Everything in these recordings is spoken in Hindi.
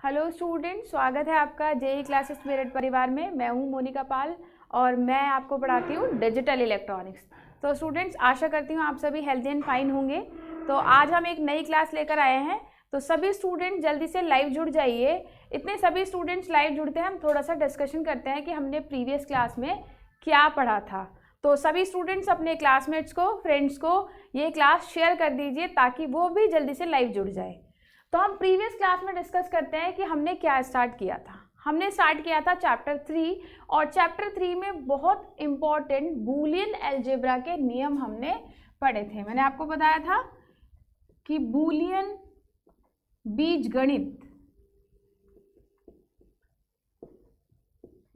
हेलो स्टूडेंट, स्वागत है आपका जेई क्लासेस मेरिट परिवार में। मैं हूं मोनिका पाल और मैं आपको पढ़ाती हूं डिजिटल इलेक्ट्रॉनिक्स। तो स्टूडेंट्स, आशा करती हूं आप सभी हेल्दी एंड फाइन होंगे। तो आज हम एक नई क्लास लेकर आए हैं, तो सभी स्टूडेंट जल्दी से लाइव जुड़ जाइए। इतने सभी स्टूडेंट्स लाइव जुड़ते हैं, हम थोड़ा सा डिस्कशन करते हैं कि हमने प्रीवियस क्लास में क्या पढ़ा था। तो सभी स्टूडेंट्स अपने क्लासमेट्स को, फ्रेंड्स को ये क्लास शेयर कर दीजिए ताकि वो भी जल्दी से लाइव जुड़ जाए। तो हम प्रीवियस क्लास में डिस्कस करते हैं कि हमने क्या स्टार्ट किया था। हमने स्टार्ट किया था चैप्टर 3 और चैप्टर 3 में बहुत इंपॉर्टेंट बूलियन अलजेब्रा के नियम हमने पढ़े थे। मैंने आपको बताया था कि बूलियन बीजगणित,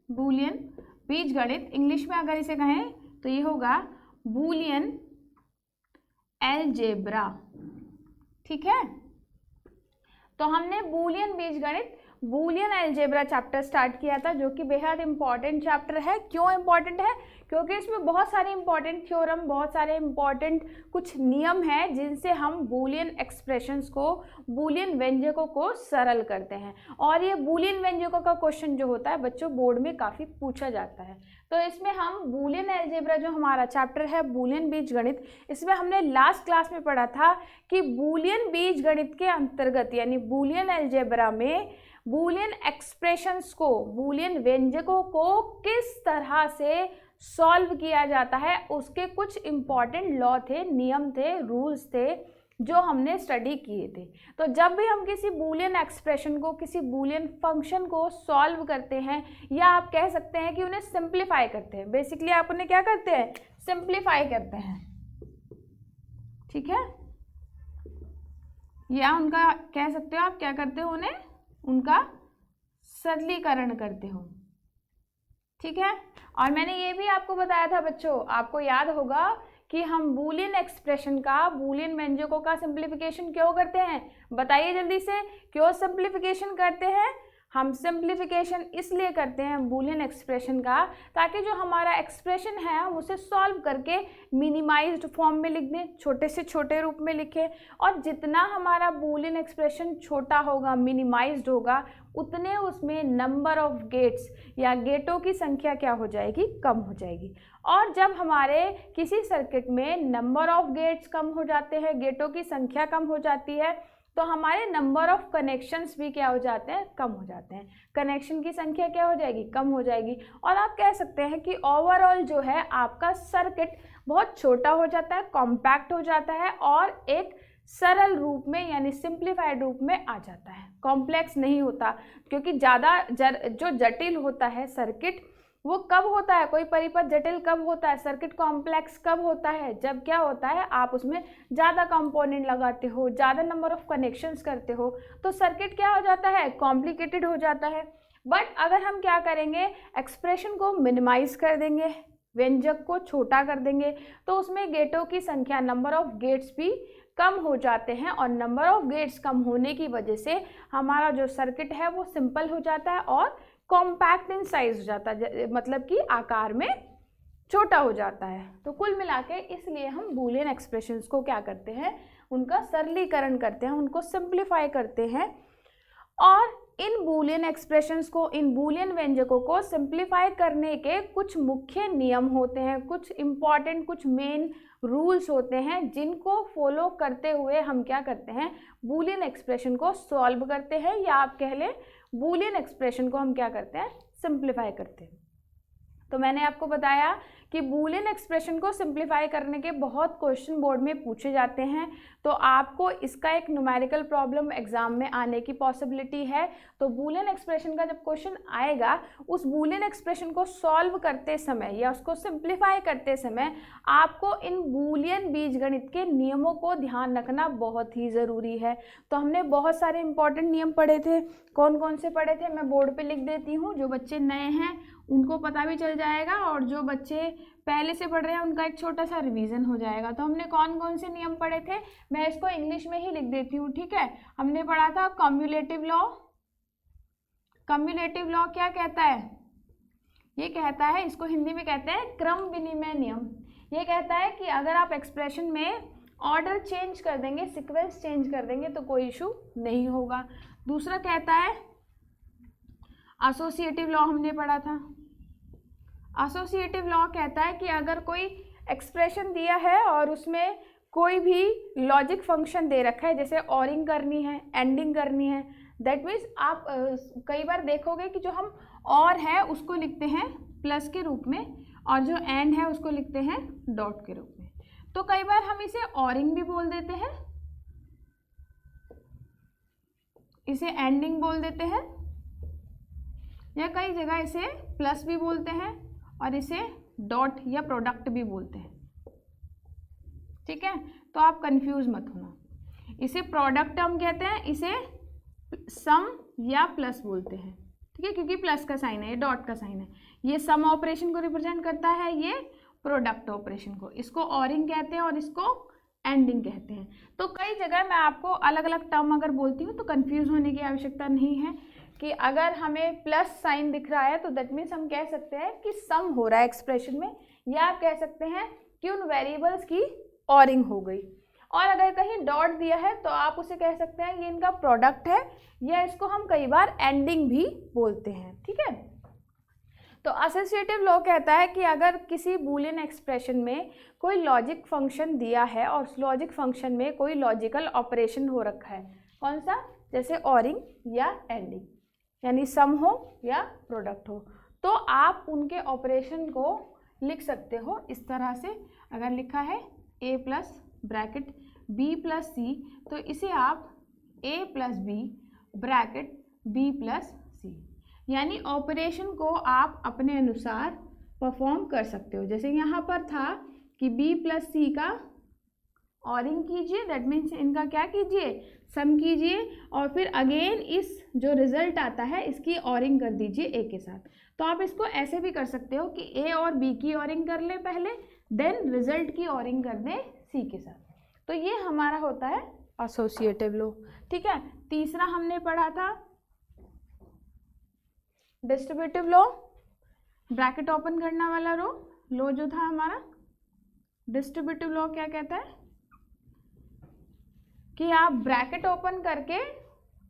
बूलियन बीजगणित इंग्लिश में अगर इसे कहें तो ये होगा बूलियन अलजेब्रा। ठीक है, तो हमने बूलियन बीजगणित, बूलियन अलजेब्रा चैप्टर स्टार्ट किया था, जो कि बेहद इंपॉर्टेंट चैप्टर है। क्यों इंपॉर्टेंट है? क्योंकि इसमें बहुत सारे इंपॉर्टेंट थ्योरम, बहुत सारे इंपॉर्टेंट कुछ नियम हैं जिनसे हम बूलियन एक्सप्रेशंस को, बूलियन व्यंजकों को सरल करते हैं। और ये बूलियन व्यंजकों का क्वेश्चन जो होता है बच्चों बोर्ड में काफ़ी पूछा जाता है। तो इसमें हम बूलियन अलजेब्रा, जो हमारा चैप्टर है बूलियन बीजगणित, इसमें हमने लास्ट क्लास में पढ़ा था कि बूलियन बीजगणित के अंतर्गत यानी बूलियन अलजेब्रा में बूलियन एक्सप्रेशंस को, बूलियन व्यंजकों को किस तरह से सॉल्व किया जाता है, उसके कुछ इंपॉर्टेंट लॉ थे, नियम थे, रूल्स थे जो हमने स्टडी किए थे। तो जब भी हम किसी बूलियन एक्सप्रेशन को, किसी बूलियन फंक्शन को सॉल्व करते हैं, या आप कह सकते हैं कि उन्हें सिंप्लीफाई करते हैं, बेसिकली आप उन्हें क्या करते हैं? सिंप्लीफाई करते हैं। ठीक है, या उनका कह सकते हो आप क्या करते हो, उन्हें उनका सरलीकरण करते हो। ठीक है, और मैंने ये भी आपको बताया था बच्चों, आपको याद होगा कि हम बूलियन एक्सप्रेशन का, बूलियन व्यंजकों का सिंप्लीफिकेशन क्यों करते हैं? बताइए जल्दी से, क्यों सिंप्लीफिकेशन करते हैं? हम सिंप्लीफिकेशन इसलिए करते हैं बूलियन एक्सप्रेशन का ताकि जो हमारा एक्सप्रेशन है हम उसे सॉल्व करके मिनिमाइज्ड फॉर्म में लिख दें, छोटे से छोटे रूप में लिखें। और जितना हमारा बूलियन एक्सप्रेशन छोटा होगा, मिनिमाइज्ड होगा, उतने उसमें नंबर ऑफ गेट्स या गेटों की संख्या क्या हो जाएगी? कम हो जाएगी। और जब हमारे किसी सर्किट में नंबर ऑफ गेट्स कम हो जाते हैं, गेटों की संख्या कम हो जाती है, तो हमारे नंबर ऑफ कनेक्शंस भी क्या हो जाते हैं? कम हो जाते हैं। कनेक्शन की संख्या क्या हो जाएगी? कम हो जाएगी। और आप कह सकते हैं कि ओवरऑल जो है आपका सर्किट बहुत छोटा हो जाता है, कॉम्पैक्ट हो जाता है और एक सरल रूप में यानी सिंप्लीफाइड रूप में आ जाता है। कॉम्प्लेक्स नहीं होता, क्योंकि ज़्यादा जो जटिल होता है सर्किट, वो कब होता है? कोई परिपथ जटिल कब होता है? सर्किट कॉम्प्लेक्स कब होता है? जब क्या होता है, आप उसमें ज़्यादा कंपोनेंट लगाते हो, ज़्यादा नंबर ऑफ कनेक्शंस करते हो, तो सर्किट क्या हो जाता है? कॉम्प्लिकेटेड हो जाता है। बट अगर हम क्या करेंगे, एक्सप्रेशन को मिनिमाइज कर देंगे, व्यंजक को छोटा कर देंगे, तो उसमें गेटों की संख्या, नंबर ऑफ गेट्स भी कम हो जाते हैं। और नंबर ऑफ गेट्स कम होने की वजह से हमारा जो सर्किट है वो सिंपल हो जाता है और कॉम्पैक्ट इन साइज हो जाता है, मतलब कि आकार में छोटा हो जाता है। तो कुल मिला के इसलिए हम बूलियन एक्सप्रेशंस को क्या करते हैं? उनका सरलीकरण करते हैं, उनको सिंप्लीफाई करते हैं। और इन बूलियन एक्सप्रेशंस को, इन बूलियन व्यंजकों को सिंप्लीफाई करने के कुछ मुख्य नियम होते हैं, कुछ इंपॉर्टेंट, कुछ मेन रूल्स होते हैं, जिनको फॉलो करते हुए हम क्या करते हैं? बूलियन एक्सप्रेशन को सॉल्व करते हैं, या आप कह लें बूलियन एक्सप्रेशन को हम क्या करते हैं? सिंप्लीफाई करते हैं। तो मैंने आपको बताया कि बूलियन एक्सप्रेशन को सिंप्लीफाई करने के बहुत क्वेश्चन बोर्ड में पूछे जाते हैं, तो आपको इसका एक न्यूमेरिकल प्रॉब्लम एग्जाम में आने की पॉसिबिलिटी है। तो बूलियन एक्सप्रेशन का जब क्वेश्चन आएगा, उस बूलियन एक्सप्रेशन को सॉल्व करते समय या उसको सिंप्लीफाई करते समय आपको इन बूलियन बीजगणित के नियमों को ध्यान रखना बहुत ही ज़रूरी है। तो हमने बहुत सारे इंपॉर्टेंट नियम पढ़े थे। कौन कौन से पढ़े थे मैं बोर्ड पर लिख देती हूँ, जो बच्चे नए हैं उनको पता भी चल जाएगा, और जो बच्चे पहले से पढ़ रहे हैं उनका एक छोटा सा रिवीजन हो जाएगा। तो हमने कौन कौन से नियम पढ़े थे, मैं इसको इंग्लिश में ही लिख देती हूँ। ठीक है, हमने पढ़ा था कम्युलेटिव लॉ। कम्युलेटिव लॉ क्या कहता है? ये कहता है, इसको हिंदी में कहते हैं क्रम विनिमय नियम। ये कहता है कि अगर आप एक्सप्रेशन में ऑर्डर चेंज कर देंगे, सीक्वेंस चेंज कर देंगे, तो कोई इशू नहीं होगा। दूसरा कहता है एसोसिएटिव लॉ हमने पढ़ा था। एसोसिएटिव लॉ कहता है कि अगर कोई एक्सप्रेशन दिया है और उसमें कोई भी लॉजिक फंक्शन दे रखा है, जैसे ऑरिंग करनी है, एंडिंग करनी है, दैट मीन्स आप कई बार देखोगे कि जो हम और है उसको लिखते हैं प्लस के रूप में और जो एंड है उसको लिखते हैं डॉट के रूप में। तो कई बार हम इसे ऑरिंग भी बोल देते हैं, इसे एंडिंग बोल देते हैं, या कई जगह इसे प्लस भी बोलते हैं और इसे डॉट या प्रोडक्ट भी बोलते हैं। ठीक है, तो आप कंफ्यूज मत होना। इसे प्रोडक्ट हम कहते हैं, इसे सम या प्लस बोलते हैं। ठीक है, क्योंकि प्लस का साइन है, ये डॉट का साइन है, ये सम ऑपरेशन को रिप्रेजेंट करता है, ये प्रोडक्ट ऑपरेशन को। इसको ऑरिंग कहते हैं और इसको एंडिंग कहते हैं। तो कई जगह मैं आपको अलग अलग टर्म अगर बोलती हूँ तो कंफ्यूज होने की आवश्यकता नहीं है कि अगर हमें प्लस साइन दिख रहा है तो दैट मीन्स हम कह सकते हैं कि सम हो रहा है एक्सप्रेशन में, या आप कह सकते हैं कि उन वेरिएबल्स की ऑरिंग हो गई। और अगर कहीं डॉट दिया है तो आप उसे कह सकते हैं ये इनका प्रोडक्ट है, या इसको हम कई बार एंडिंग भी बोलते हैं। ठीक है, तो एसोसिएटिव लॉ कहता है कि अगर किसी बूलियन एक्सप्रेशन में कोई लॉजिक फंक्शन दिया है और उस लॉजिक फंक्शन में कोई लॉजिकल ऑपरेशन हो रखा है, कौन सा, जैसे ऑरिंग या एंडिंग, यानी सम हो या प्रोडक्ट हो, तो आप उनके ऑपरेशन को लिख सकते हो इस तरह से। अगर लिखा है a plus bracket b plus c, तो इसे आप a plus b bracket b plus c, यानी ऑपरेशन को आप अपने अनुसार परफॉर्म कर सकते हो। जैसे यहाँ पर था कि b प्लस सी का ऑरिंग कीजिए, दैट मीन्स इनका क्या कीजिए, सम कीजिए, और फिर अगेन इस जो रिजल्ट आता है इसकी ऑरिंग कर दीजिए a के साथ। तो आप इसको ऐसे भी कर सकते हो कि a और b की ऑरिंग कर ले पहले, देन रिजल्ट की ऑरिंग कर दें c के साथ। तो ये हमारा होता है एसोसिएटिव लॉ। ठीक है, तीसरा हमने पढ़ा था डिस्ट्रीब्यूटिव लॉ, ब्रैकेट ओपन करना वाला लॉ जो था हमारा। डिस्ट्रीब्यूटिव लॉ क्या कहता है कि आप ब्रैकेट ओपन करके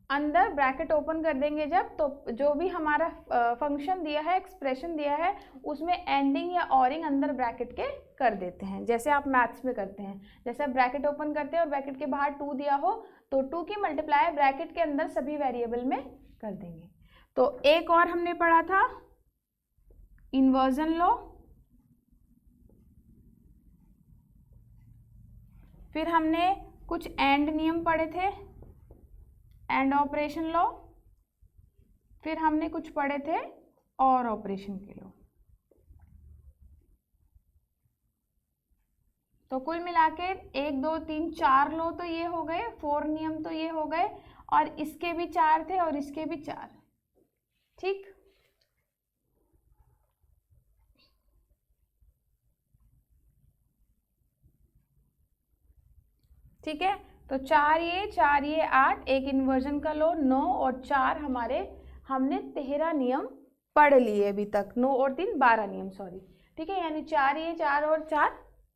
अंदर ब्रैकेट ओपन कर देंगे जब, तो जो भी हमारा फंक्शन दिया है, एक्सप्रेशन दिया है, उसमें एंडिंग या ऑरिंग अंदर ब्रैकेट के कर देते हैं, जैसे आप मैथ्स में करते हैं। जैसे आप ब्रैकेट ओपन करते हैं और ब्रैकेट के बाहर 2 दिया हो तो 2 की मल्टीप्लाई ब्रैकेट के अंदर सभी वेरिएबल में कर देंगे। तो एक और हमने पढ़ा था इन्वर्जन लॉ, फिर हमने कुछ एंड नियम पढ़े थे, एंड ऑपरेशन लॉ, फिर हमने कुछ पढ़े थे और ऑपरेशन के लॉ। तो कुल मिला के 1 2 3 4 लॉ तो ये हो गए, 4 नियम तो ये हो गए, और इसके भी 4 थे और इसके भी 4। ठीक, ठीक है, तो 4 ये 8, एक इन्वर्जन का लॉ 9 और 4 हमारे, हमने 13 नियम पढ़ लिए अभी तक, 9 और 3 12 नियम, सॉरी। ठीक है, यानी 4 ये 4 और 4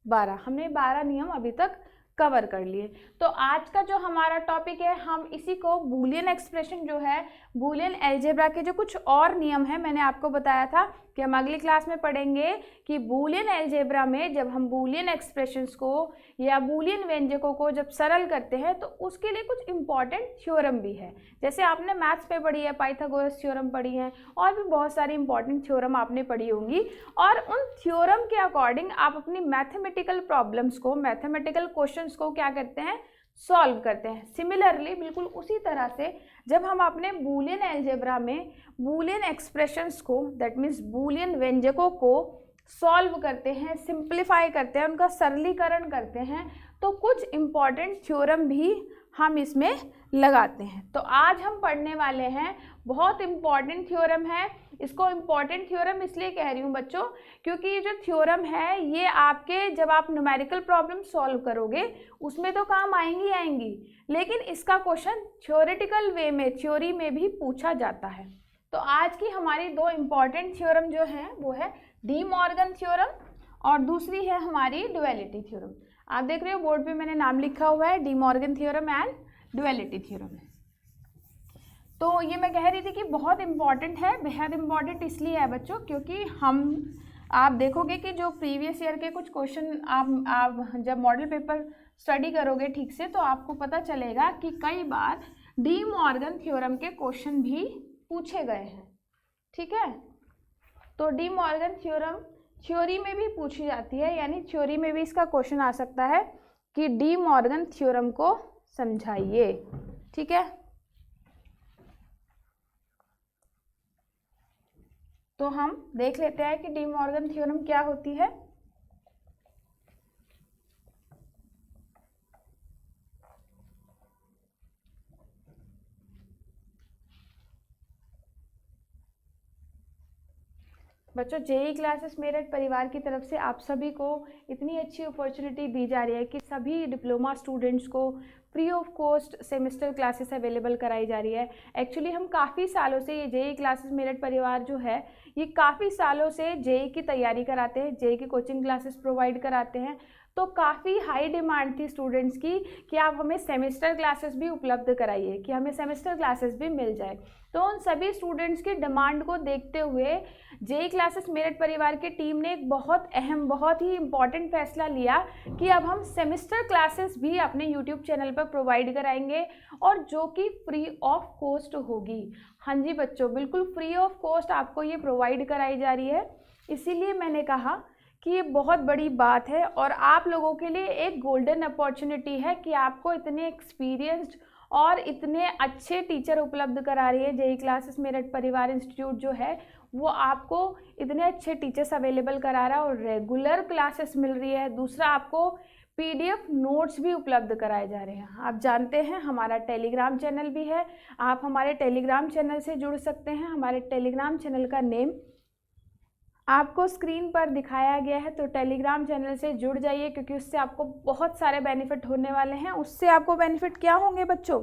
12, हमने 12 नियम अभी तक कवर कर लिए। तो आज का जो हमारा टॉपिक है, हम इसी को बूलियन एक्सप्रेशन जो है, बूलियन अलजेब्रा के जो कुछ और नियम है, मैंने आपको बताया था कि हम अगली क्लास में पढ़ेंगे कि बूलियन अलजेब्रा में जब हम बूलियन एक्सप्रेशंस को या बूलियन व्यंजकों को जब सरल करते हैं तो उसके लिए कुछ इंपॉर्टेंट थ्योरम भी है। जैसे आपने मैथ्स पे पढ़ी है, पाइथागोरस थ्योरम पढ़ी है, और भी बहुत सारी इंपॉर्टेंट थ्योरम आपने पढ़ी होंगी, और उन थ्योरम के अकॉर्डिंग आप अपनी मैथमेटिकल प्रॉब्लम्स को, मैथमेटिकल क्वेश्चंस को क्या करते हैं, सॉल्व करते हैं। सिमिलरली बिल्कुल उसी तरह से जब हम अपने बूलियन अलजेब्रा में बूलियन एक्सप्रेशंस को, दैट मीन्स बूलियन व्यंजकों को सॉल्व करते हैं, सिंप्लीफाई करते हैं, उनका सरलीकरण करते हैं, तो कुछ इम्पॉर्टेंट थ्योरम भी हम इसमें लगाते हैं। तो आज हम पढ़ने वाले हैं, बहुत इम्पॉर्टेंट थ्योरम है। इसको इम्पॉर्टेंट थ्योरम इसलिए कह रही हूँ बच्चों, क्योंकि ये जो थ्योरम है ये आपके जब आप न्यूमेरिकल प्रॉब्लम सॉल्व करोगे उसमें तो काम आएंगी आएंगी, लेकिन इसका क्वेश्चन थ्योरेटिकल वे में, थ्योरी में भी पूछा जाता है। तो आज की हमारी 2 इम्पॉर्टेंट थ्योरम जो है वो है डी मॉर्गन थ्योरम और दूसरी है हमारी ड्युअलिटी थ्योरम। आप देख रहे हो बोर्ड पे मैंने नाम लिखा हुआ है, D Morgan theorem and duality theorem है। तो ये मैं कह रही थी कि बहुत इम्पॉर्टेंट है, बेहद इम्पॉर्टेंट इसलिए है बच्चों क्योंकि आप देखोगे कि जो प्रीवियस ईयर के कुछ क्वेश्चन आप जब मॉडल पेपर स्टडी करोगे ठीक से तो आपको पता चलेगा कि कई बार डी मॉर्गन थ्योरम के क्वेश्चन भी पूछे गए हैं, ठीक है। तो डी मॉर्गन थ्योरम थ्योरी में भी पूछी जाती है, यानी थ्योरी में भी इसका क्वेश्चन आ सकता है कि डी मॉर्गन थ्योरम को समझाइए, ठीक है। तो हम देख लेते हैं कि डी मॉर्गन थ्योरम क्या होती है। बच्चों जेई क्लासेस मेरठ परिवार की तरफ से आप सभी को इतनी अच्छी अपॉर्चुनिटी दी जा रही है कि सभी डिप्लोमा स्टूडेंट्स को free of cost semester classes available कराई जा रही है। एक्चुअली हम काफ़ी सालों से ये जेई क्लासेस मेरठ परिवार जो है ये काफ़ी सालों से जेई की तैयारी कराते हैं, जेई की कोचिंग क्लासेस प्रोवाइड कराते हैं। तो काफ़ी हाई डिमांड थी स्टूडेंट्स की कि आप हमें सेमेस्टर क्लासेस भी उपलब्ध कराइए, कि हमें सेमेस्टर क्लासेस भी मिल जाए। तो उन सभी स्टूडेंट्स की डिमांड को देखते हुए जेई क्लासेस मेरठ परिवार की टीम ने एक बहुत अहम, बहुत ही इम्पॉर्टेंट फैसला लिया कि अब हम सेमेस्टर क्लासेस भी अपने यूट्यूब चैनल पर प्रोवाइड कराएंगे और जो कि फ्री ऑफ कॉस्ट होगी। हाँ जी बच्चों, बिल्कुल फ्री ऑफ कॉस्ट आपको ये प्रोवाइड कराई जा रही है। इसीलिए मैंने कहा कि ये बहुत बड़ी बात है और आप लोगों के लिए एक गोल्डन अपॉर्चुनिटी है कि आपको इतने एक्सपीरियंस्ड और इतने अच्छे टीचर उपलब्ध करा रही है जेई क्लासेस मेरठ परिवार इंस्टीट्यूट जो है वो आपको इतने अच्छे टीचर्स अवेलेबल करा रहा है और रेगुलर क्लासेस मिल रही है। दूसरा, आपको पीडीएफ नोट्स भी उपलब्ध कराए जा रहे हैं। आप जानते हैं हमारा टेलीग्राम चैनल भी है, आप हमारे टेलीग्राम चैनल से जुड़ सकते हैं। हमारे टेलीग्राम चैनल का नेम आपको स्क्रीन पर दिखाया गया है, तो टेलीग्राम चैनल से जुड़ जाइए क्योंकि उससे आपको बहुत सारे बेनिफिट होने वाले हैं। उससे आपको बेनिफिट क्या होंगे बच्चों?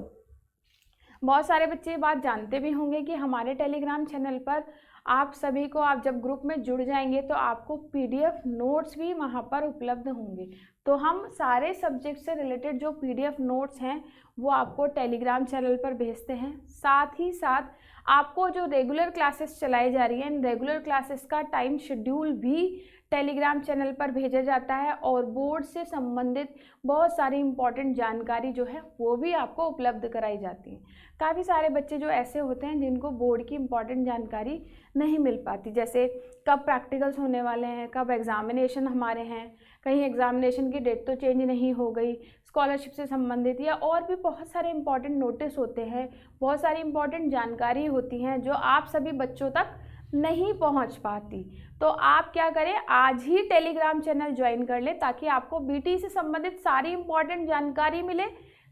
बहुत सारे बच्चे ये बात जानते भी होंगे कि हमारे टेलीग्राम चैनल पर आप सभी को, आप जब ग्रुप में जुड़ जाएंगे तो आपको पीडीएफ नोट्स भी वहाँ पर उपलब्ध होंगे। तो हम सारे सब्जेक्ट से रिलेटेड जो पीडीएफ नोट्स हैं वो आपको टेलीग्राम चैनल पर भेजते हैं। साथ ही साथ आपको जो रेगुलर क्लासेस चलाई जा रही हैं, इन रेगुलर क्लासेस का टाइम शेड्यूल भी टेलीग्राम चैनल पर भेजा जाता है और बोर्ड से संबंधित बहुत सारी इम्पॉर्टेंट जानकारी जो है वो भी आपको उपलब्ध कराई जाती है। काफ़ी सारे बच्चे जो ऐसे होते हैं जिनको बोर्ड की इम्पॉर्टेंट जानकारी नहीं मिल पाती, जैसे कब प्रैक्टिकल्स होने वाले हैं, कब एग्ज़ामिनेशन हमारे हैं, कहीं एग्ज़ामिनेशन की डेट तो चेंज नहीं हो गई, स्कॉलरशिप से संबंधित या और भी बहुत सारे इम्पॉर्टेंट नोटिस होते हैं, बहुत सारी इम्पॉर्टेंट जानकारी होती हैं जो आप सभी बच्चों तक नहीं पहुंच पाती। तो आप क्या करें, आज ही टेलीग्राम चैनल ज्वाइन कर लें ताकि आपको बीटी से संबंधित सारी इम्पॉर्टेंट जानकारी मिले।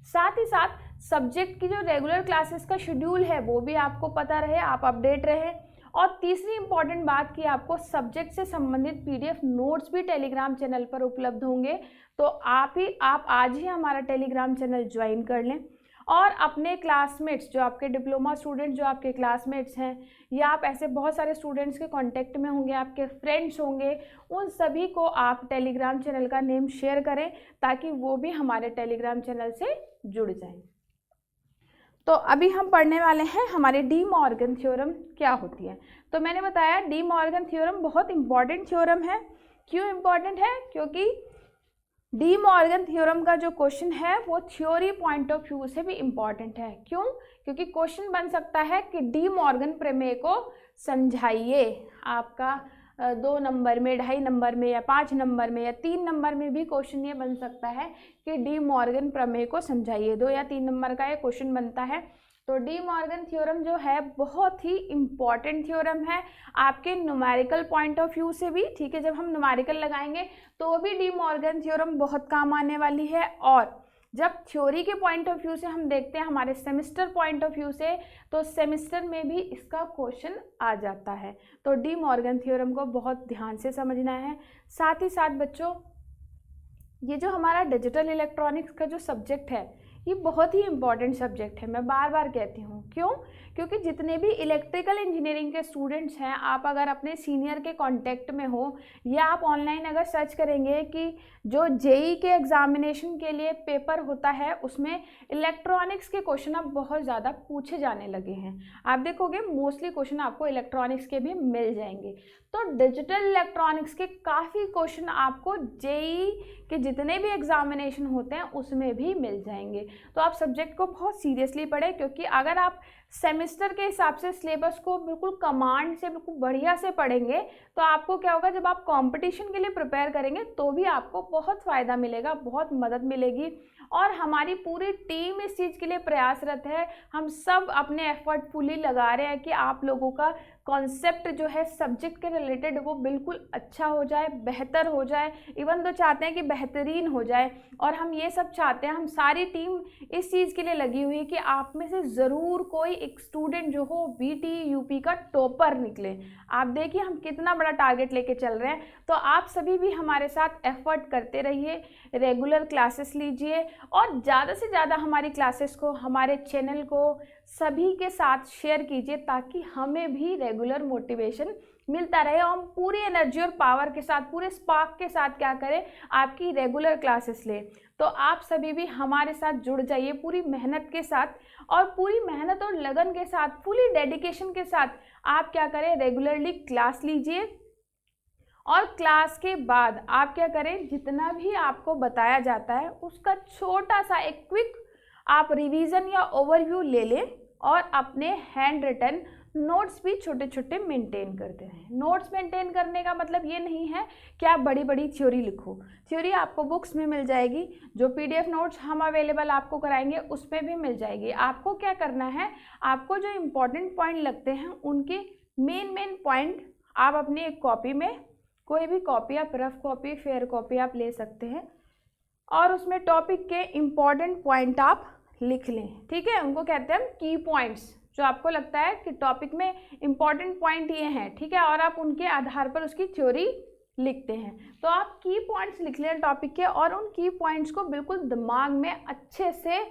साथ ही साथ सब्जेक्ट की जो रेगुलर क्लासेस का शेड्यूल है वो भी आपको पता रहे, आप अपडेट रहे। और तीसरी इम्पॉर्टेंट बात कि आपको सब्जेक्ट से संबंधित पीडीएफ नोट्स भी टेलीग्राम चैनल पर उपलब्ध होंगे। तो आप आज ही हमारा टेलीग्राम चैनल ज्वाइन कर लें और अपने क्लासमेट्स, जो आपके डिप्लोमा स्टूडेंट्स जो आपके क्लासमेट्स हैं, या आप ऐसे बहुत सारे स्टूडेंट्स के कांटेक्ट में होंगे, आपके फ्रेंड्स होंगे, उन सभी को आप टेलीग्राम चैनल का नेम शेयर करें ताकि वो भी हमारे टेलीग्राम चैनल से जुड़ जाएं। तो अभी हम पढ़ने वाले हैं हमारे डी मॉर्गन थ्योरम क्या होती है। तो मैंने बताया डी मॉर्गन थ्योरम बहुत इंपॉर्टेंट थ्योरम है। क्यों इंपॉर्टेंट है? क्योंकि डी मॉर्गन थ्योरम का जो क्वेश्चन है वो थ्योरी पॉइंट ऑफ व्यू से भी इम्पॉर्टेंट है। क्यों? क्योंकि क्वेश्चन बन सकता है कि डी मॉर्गन प्रमेय को समझाइए। आपका 2 नंबर में, 2.5 नंबर में या 5 नंबर में या 3 नंबर में भी क्वेश्चन ये बन सकता है कि डी मॉर्गन प्रमेय को समझाइए। 2 या 3 नंबर का ये क्वेश्चन बनता है। तो डी मॉर्गन थ्योरम जो है बहुत ही इम्पॉर्टेंट थ्योरम है आपके न्यूमेरिकल पॉइंट ऑफ व्यू से भी। ठीक है, जब हम न्यूमेरिकल लगाएंगे तो भी डी मॉर्गन थ्योरम बहुत काम आने वाली है। और जब थ्योरी के पॉइंट ऑफ व्यू से हम देखते हैं हमारे सेमेस्टर पॉइंट ऑफ व्यू से, तो सेमेस्टर में भी इसका क्वेश्चन आ जाता है। तो डी मॉर्गन थ्योरम को बहुत ध्यान से समझना है। साथ ही साथ बच्चों, ये जो हमारा डिजिटल इलेक्ट्रॉनिक्स का जो सब्जेक्ट है ये बहुत ही इंपॉर्टेंट सब्जेक्ट है, मैं बार बार कहती हूँ। क्यों? क्योंकि जितने भी इलेक्ट्रिकल इंजीनियरिंग के स्टूडेंट्स हैं, आप अगर अपने सीनियर के कांटेक्ट में हो या आप ऑनलाइन अगर सर्च करेंगे कि जो जेई के एग्जामिनेशन के लिए पेपर होता है उसमें इलेक्ट्रॉनिक्स के क्वेश्चन अब बहुत ज़्यादा पूछे जाने लगे हैं। आप देखोगे मोस्टली क्वेश्चन आपको इलेक्ट्रॉनिक्स के भी मिल जाएंगे। तो डिजिटल इलेक्ट्रॉनिक्स के काफ़ी क्वेश्चन आपको जेई के जितने भी एग्जामिनेशन होते हैं उसमें भी मिल जाएंगे। तो आप सब्जेक्ट को बहुत सीरियसली पढ़ें, क्योंकि अगर आप सेमेस्टर के हिसाब से सिलेबस को बिल्कुल कमांड से बिल्कुल बढ़िया से पढ़ेंगे तो आपको क्या होगा, जब आप कंपटीशन के लिए प्रिपेयर करेंगे तो भी आपको बहुत फ़ायदा मिलेगा, बहुत मदद मिलेगी। और हमारी पूरी टीम इस चीज़ के लिए प्रयासरत है, हम सब अपने एफर्ट फुली लगा रहे हैं कि आप लोगों का कॉन्सेप्ट जो है सब्जेक्ट के रिलेटेड वो बिल्कुल अच्छा हो जाए, बेहतर हो जाए, इवन तो चाहते हैं कि बेहतरीन हो जाए। और हम ये सब चाहते हैं, हम सारी टीम इस चीज़ के लिए लगी हुई है कि आप में से ज़रूर कोई एक स्टूडेंट जो हो बीटी यूपी का टॉपर निकले। आप देखिए हम कितना बड़ा टारगेट लेके चल रहे हैं। तो आप सभी भी हमारे साथ एफर्ट करते रहिए, रेगुलर क्लासेस लीजिए और ज़्यादा से ज़्यादा हमारी क्लासेस को, हमारे चैनल को सभी के साथ शेयर कीजिए, ताकि हमें भी रेगुलर मोटिवेशन मिलता रहे और हम पूरी एनर्जी और पावर के साथ, पूरे स्पार्क के साथ क्या करें, आपकी रेगुलर क्लासेस लें। तो आप सभी भी हमारे साथ जुड़ जाइए पूरी मेहनत के साथ, और पूरी मेहनत और लगन के साथ, फुली डेडिकेशन के साथ आप क्या करें, रेगुलरली क्लास लीजिए। और क्लास के बाद आप क्या करें, जितना भी आपको बताया जाता है उसका छोटा सा एक क्विक आप रिवीजन या ओवरव्यू ले लें और अपने हैंड रिटन नोट्स भी छोटे छोटे मेंटेन करते रहें। नोट्स मेंटेन करने का मतलब ये नहीं है कि आप बड़ी बड़ी थ्योरी लिखो, थ्योरी आपको बुक्स में मिल जाएगी, जो पीडीएफ नोट्स हम अवेलेबल आपको कराएंगे उसमें भी मिल जाएगी। आपको क्या करना है, आपको जो इम्पोर्टेंट पॉइंट लगते हैं उनके मेन पॉइंट आप अपनी एक कॉपी में, कोई भी कॉपी, आप रफ कॉपी, फेयर कॉपी आप ले सकते हैं, और उसमें टॉपिक के इम्पॉर्टेंट पॉइंट आप लिख लें। ठीक है, उनको कहते हैं हम की पॉइंट्स, जो आपको लगता है कि टॉपिक में इम्पॉर्टेंट पॉइंट ये हैं। ठीक है, और आप उनके आधार पर उसकी थ्योरी लिखते हैं। तो आप की पॉइंट्स लिख लें टॉपिक के, और उन की पॉइंट्स को बिल्कुल दिमाग में अच्छे से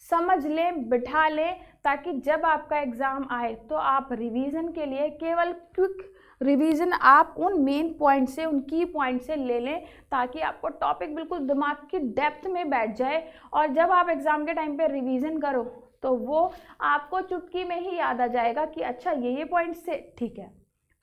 समझ लें, बिठा लें, ताकि जब आपका एग्ज़ाम आए तो आप रिवीजन के लिए केवल क्विक रिवीजन आप उन मेन पॉइंट से, उन की पॉइंट से ले लें, ताकि आपको टॉपिक बिल्कुल दिमाग की डेप्थ में बैठ जाए। और जब आप एग्ज़ाम के टाइम पे रिवीजन करो तो वो आपको चुटकी में ही याद आ जाएगा कि अच्छा ये पॉइंट्स से, ठीक है।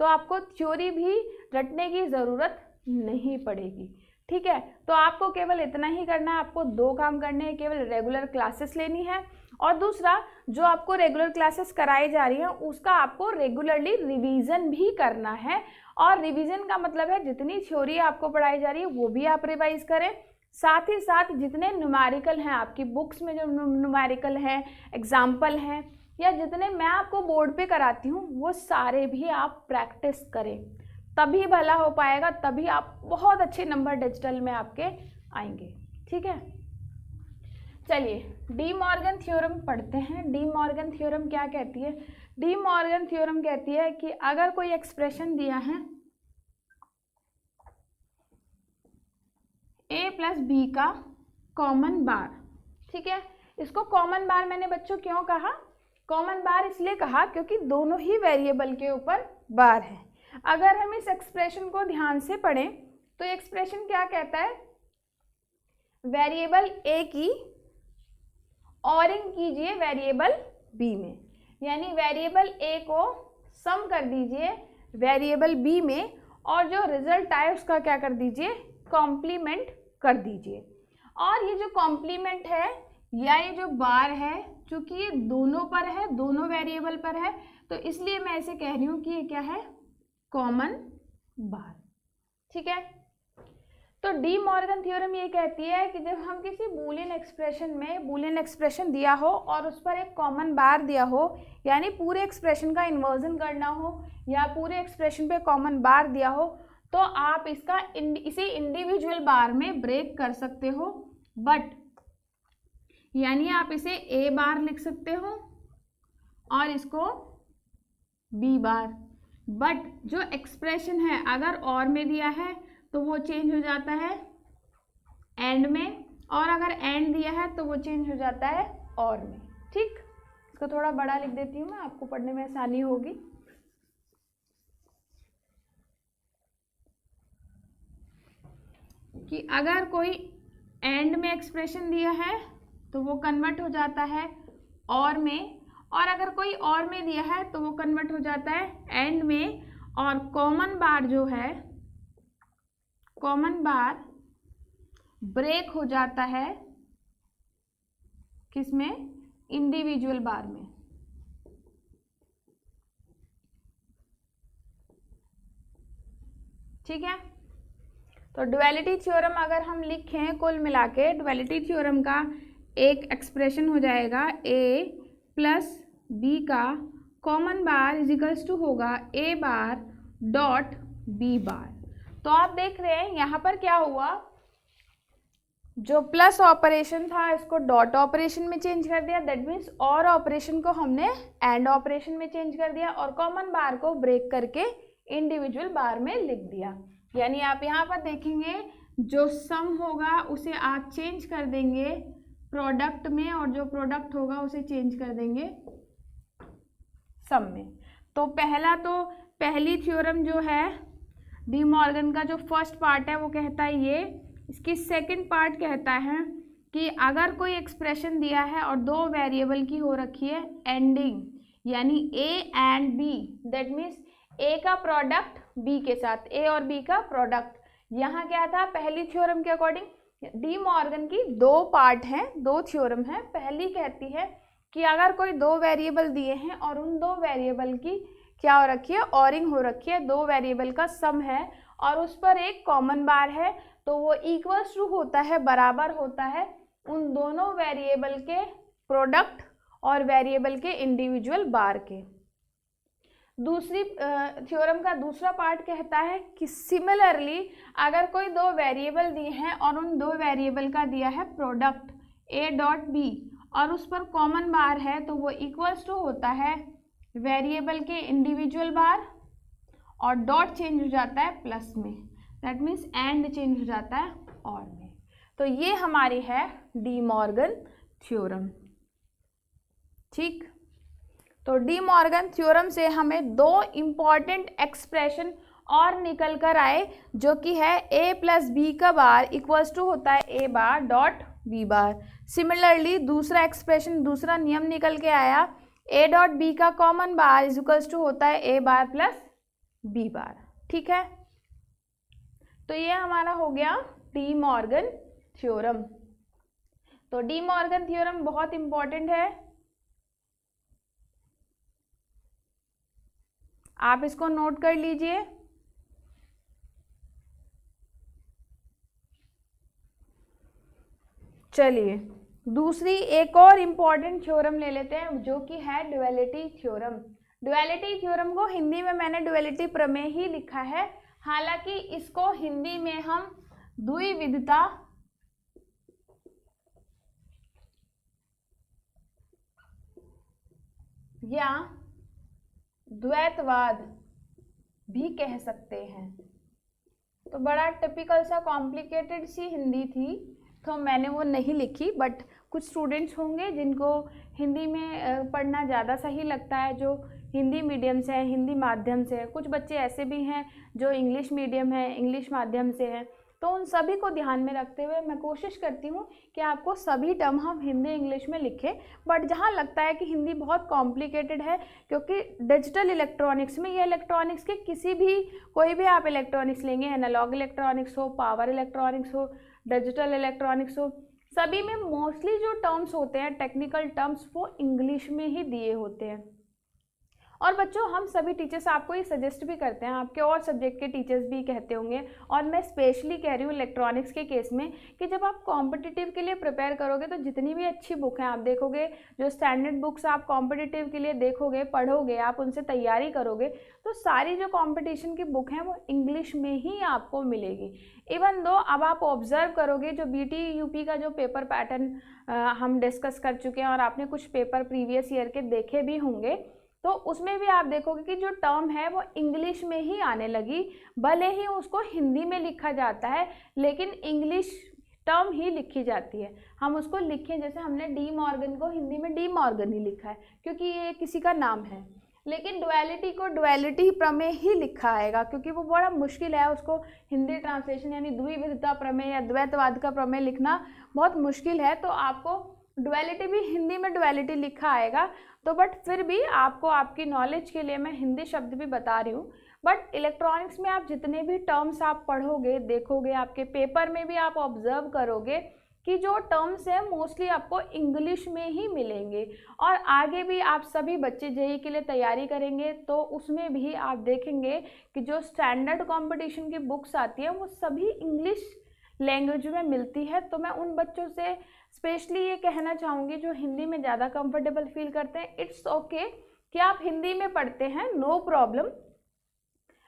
तो आपको थ्योरी भी रटने की ज़रूरत नहीं पड़ेगी। ठीक है, तो आपको केवल इतना ही करना है, आपको दो काम करने हैं, केवल रेगुलर क्लासेस लेनी है, और दूसरा जो आपको रेगुलर क्लासेस कराई जा रही हैं उसका आपको रेगुलरली रिवीजन भी करना है। और रिवीजन का मतलब है जितनी थ्योरी आपको पढ़ाई जा रही है वो भी आप रिवाइज करें, साथ ही साथ जितने न्यूमेरिकल हैं आपकी बुक्स में, जो न्यूमेरिकल हैं, एग्जाम्पल हैं, या जितने मैं आपको बोर्ड पे कराती हूँ वो सारे भी आप प्रैक्टिस करें, तभी भला हो पाएगा, तभी आप बहुत अच्छे नंबर डिजिटल में आपके आएंगे। ठीक है, चलिए डी मॉर्गन थ्योरम पढ़ते हैं। डी मॉर्गन थ्योरम क्या कहती है? डी मॉर्गन थ्योरम कहती है कि अगर कोई एक्सप्रेशन दिया है a प्लस बी का कॉमन बार, ठीक है, इसको कॉमन बार मैंने बच्चों क्यों कहा? कॉमन बार इसलिए कहा क्योंकि दोनों ही वेरिएबल के ऊपर बार है। अगर हम इस एक्सप्रेशन को ध्यान से पढ़ें तो एक्सप्रेशन क्या कहता है, वेरिएबल a की ऑरिंग कीजिए वेरिएबल b में, यानी वेरिएबल a को सम कर दीजिए वेरिएबल b में, और जो रिजल्ट आए उसका क्या कर दीजिए, कॉम्प्लीमेंट कर दीजिए। और ये जो कॉम्प्लीमेंट है या ये जो बार है, चूंकि ये दोनों पर है, दोनों वेरिएबल पर है, तो इसलिए मैं ऐसे कह रही हूँ कि ये क्या है, कॉमन बार। ठीक है, तो डी मॉर्गन थ्योरम ये कहती है कि जब हम किसी बूलियन एक्सप्रेशन में, बूलियन एक्सप्रेशन दिया हो और उस पर एक कॉमन बार दिया हो, यानी पूरे एक्सप्रेशन का इन्वर्जन करना हो या पूरे एक्सप्रेशन पे कॉमन बार दिया हो, तो आप इसका इसे इंडिविजुअल बार में ब्रेक कर सकते हो, बट यानी आप इसे ए बार लिख सकते हो और इसको बी बार, बट जो एक्सप्रेशन है अगर और में दिया है तो वो चेंज हो जाता है एंड में, और अगर एंड दिया है तो वो चेंज हो जाता है और में। ठीक, इसको थोड़ा बड़ा लिख देती हूँ मैं, आपको पढ़ने में आसानी होगी। कि अगर कोई एंड में एक्सप्रेशन दिया है तो वो कन्वर्ट हो जाता है और में, और अगर कोई और में दिया है तो वो कन्वर्ट हो जाता है एंड में। और कॉमन बार जो है, कॉमन बार ब्रेक हो जाता है किसमें? इंडिविजुअल बार में। ठीक है, तो ड्युअलिटी थ्योरम अगर हम लिखें कुल मिला के, ड्युअलिटी थ्योरम का एक एक्सप्रेशन हो जाएगा ए प्लस बी का common bar is equals to होगा ए बार डॉट बी बार। तो आप देख रहे हैं यहाँ पर क्या हुआ, जो प्लस ऑपरेशन था इसको डॉट ऑपरेशन में चेंज कर दिया, दैट मीन्स और ऑपरेशन को हमने एंड ऑपरेशन में चेंज कर दिया, और कॉमन बार को ब्रेक करके इंडिविजुअल बार में लिख दिया। यानी आप यहाँ पर देखेंगे जो सम होगा उसे आप चेंज कर देंगे प्रोडक्ट में, और जो प्रोडक्ट होगा उसे चेंज कर देंगे सम में। तो पहली थ्योरम जो है डी मॉर्गन का जो फर्स्ट पार्ट है वो कहता है ये, इसकी सेकंड पार्ट कहता है कि अगर कोई एक्सप्रेशन दिया है और दो वेरिएबल की हो रखी है एंडिंग, यानी A and B, that means A का प्रोडक्ट बी के साथ, ए और बी का प्रोडक्ट। यहाँ क्या था, पहली थ्योरम के अकॉर्डिंग डी मॉर्गन की दो पार्ट हैं, दो थ्योरम है। पहली कहती है कि अगर कोई दो वेरिएबल दिए हैं और उन दो वेरिएबल की क्या हो रखी है, ऑरिंग हो रखी है, दो वेरिएबल का सम है और उस पर एक कॉमन बार है, तो वो इक्वल्स टू होता है, बराबर होता है उन दोनों वेरिएबल के प्रोडक्ट और वेरिएबल के इंडिविजुअल बार के। दूसरी थ्योरम का दूसरा पार्ट कहता है कि सिमिलरली अगर कोई दो वेरिएबल दिए हैं और उन दो वेरिएबल का दिया है प्रोडक्ट ए डॉट बी और उस पर कॉमन बार है, तो वो इक्वल्स टू होता है वेरिएबल के इंडिविजुअल बार और डॉट चेंज हो जाता है प्लस में, दैट मीन्स एंड चेंज हो जाता है और में। तो ये हमारी है डी मॉर्गन थ्योरम। ठीक, तो डी मॉर्गन थ्योरम से हमें दो इम्पॉर्टेंट एक्सप्रेशन और निकल कर आए, जो कि है ए प्लस बी का बार इक्वल्स टू होता है A bar dot B bar. Similarly दूसरा एक्सप्रेशन, दूसरा नियम निकल के आया, ए डॉट बी का common bar is equals to होता है A bar plus B bar. ठीक है, तो ये हमारा हो गया डी मॉर्गन थ्योरम। तो डी मॉर्गन थ्योरम बहुत इंपॉर्टेंट है, आप इसको नोट कर लीजिए। चलिए दूसरी एक और इम्पॉर्टेंट थ्योरम ले लेते हैं, जो कि है ड्युअलिटी थ्योरम। ड्युअलिटी थ्योरम को हिंदी में मैंने ड्युअलिटी प्रमेय ही लिखा है, हालांकि इसको हिंदी में हम द्विविधता या द्वैतवाद भी कह सकते हैं। तो बड़ा टिपिकल सा कॉम्प्लिकेटेड सी हिंदी थी, तो मैंने वो नहीं लिखी, बट कुछ स्टूडेंट्स होंगे जिनको हिंदी में पढ़ना ज़्यादा सही लगता है, जो हिंदी मीडियम से है, हिंदी माध्यम से है। कुछ बच्चे ऐसे भी हैं जो इंग्लिश मीडियम है, इंग्लिश माध्यम से हैं। तो उन सभी को ध्यान में रखते हुए मैं कोशिश करती हूँ कि आपको सभी टर्म हम हिंदी इंग्लिश में लिखें, बट जहाँ लगता है कि हिंदी बहुत कॉम्प्लिकेटेड है, क्योंकि डिजिटल इलेक्ट्रॉनिक्स में, ये इलेक्ट्रॉनिक्स के किसी भी, कोई भी आप इलेक्ट्रॉनिक्स लेंगे, एनालॉग इलेक्ट्रॉनिक्स हो, पावर इलेक्ट्रॉनिक्स हो, डिजिटल इलेक्ट्रॉनिक्स हो, सभी में मोस्टली जो टर्म्स होते हैं, टेक्निकल टर्म्स, वो इंग्लिश में ही दिए होते हैं। और बच्चों हम सभी टीचर्स आपको ये सजेस्ट भी करते हैं, आपके और सब्जेक्ट के टीचर्स भी कहते होंगे, और मैं स्पेशली कह रही हूँ इलेक्ट्रॉनिक्स के केस में, कि जब आप कॉम्पिटिटिव के लिए प्रिपेयर करोगे तो जितनी भी अच्छी बुक हैं आप देखोगे, जो स्टैंडर्ड बुक्स आप कॉम्पिटिटिव के लिए देखोगे, पढ़ोगे, आप उनसे तैयारी करोगे, तो सारी जो कॉम्पिटिशन की बुक हैं वो इंग्लिश में ही आपको मिलेगी। इवन दो अब आप ऑब्जर्व करोगे, जो BT UP का जो पेपर पैटर्न हम डिस्कस कर चुके हैं और आपने कुछ पेपर प्रीवियस ईयर के देखे भी होंगे, तो उसमें भी आप देखोगे कि जो टर्म है वो इंग्लिश में ही आने लगी, भले ही उसको हिंदी में लिखा जाता है, लेकिन इंग्लिश टर्म ही लिखी जाती है, हम उसको लिखें जैसे हमने डी मॉर्गन को हिंदी में डी मॉर्गन ही लिखा है क्योंकि ये किसी का नाम है, लेकिन डुअलिटी को डुअलिटी प्रमेय ही लिखा आएगा क्योंकि वो बड़ा मुश्किल है, उसको हिंदी ट्रांसलेशन यानी द्विविधता प्रमेय या द्वैतवाद का प्रमेय लिखना बहुत मुश्किल है, तो आपको डुअलिटी भी हिंदी में डुअलिटी लिखा आएगा। तो बट फिर भी आपको आपकी नॉलेज के लिए मैं हिंदी शब्द भी बता रही हूँ, बट इलेक्ट्रॉनिक्स में आप जितने भी टर्म्स आप पढ़ोगे, देखोगे, आपके पेपर में भी आप ऑब्जर्व करोगे कि जो टर्म्स हैं मोस्टली आपको इंग्लिश में ही मिलेंगे, और आगे भी आप सभी बच्चे जेईई के लिए तैयारी करेंगे तो उसमें भी आप देखेंगे कि जो स्टैंडर्ड कंपटीशन की बुक्स आती है वो सभी इंग्लिश लैंग्वेज में मिलती है। तो मैं उन बच्चों से स्पेशली ये कहना चाहूँगी जो हिंदी में ज़्यादा कंफर्टेबल फील करते हैं, इट्स ओके कि आप हिंदी में पढ़ते हैं, नो प्रॉब्लम,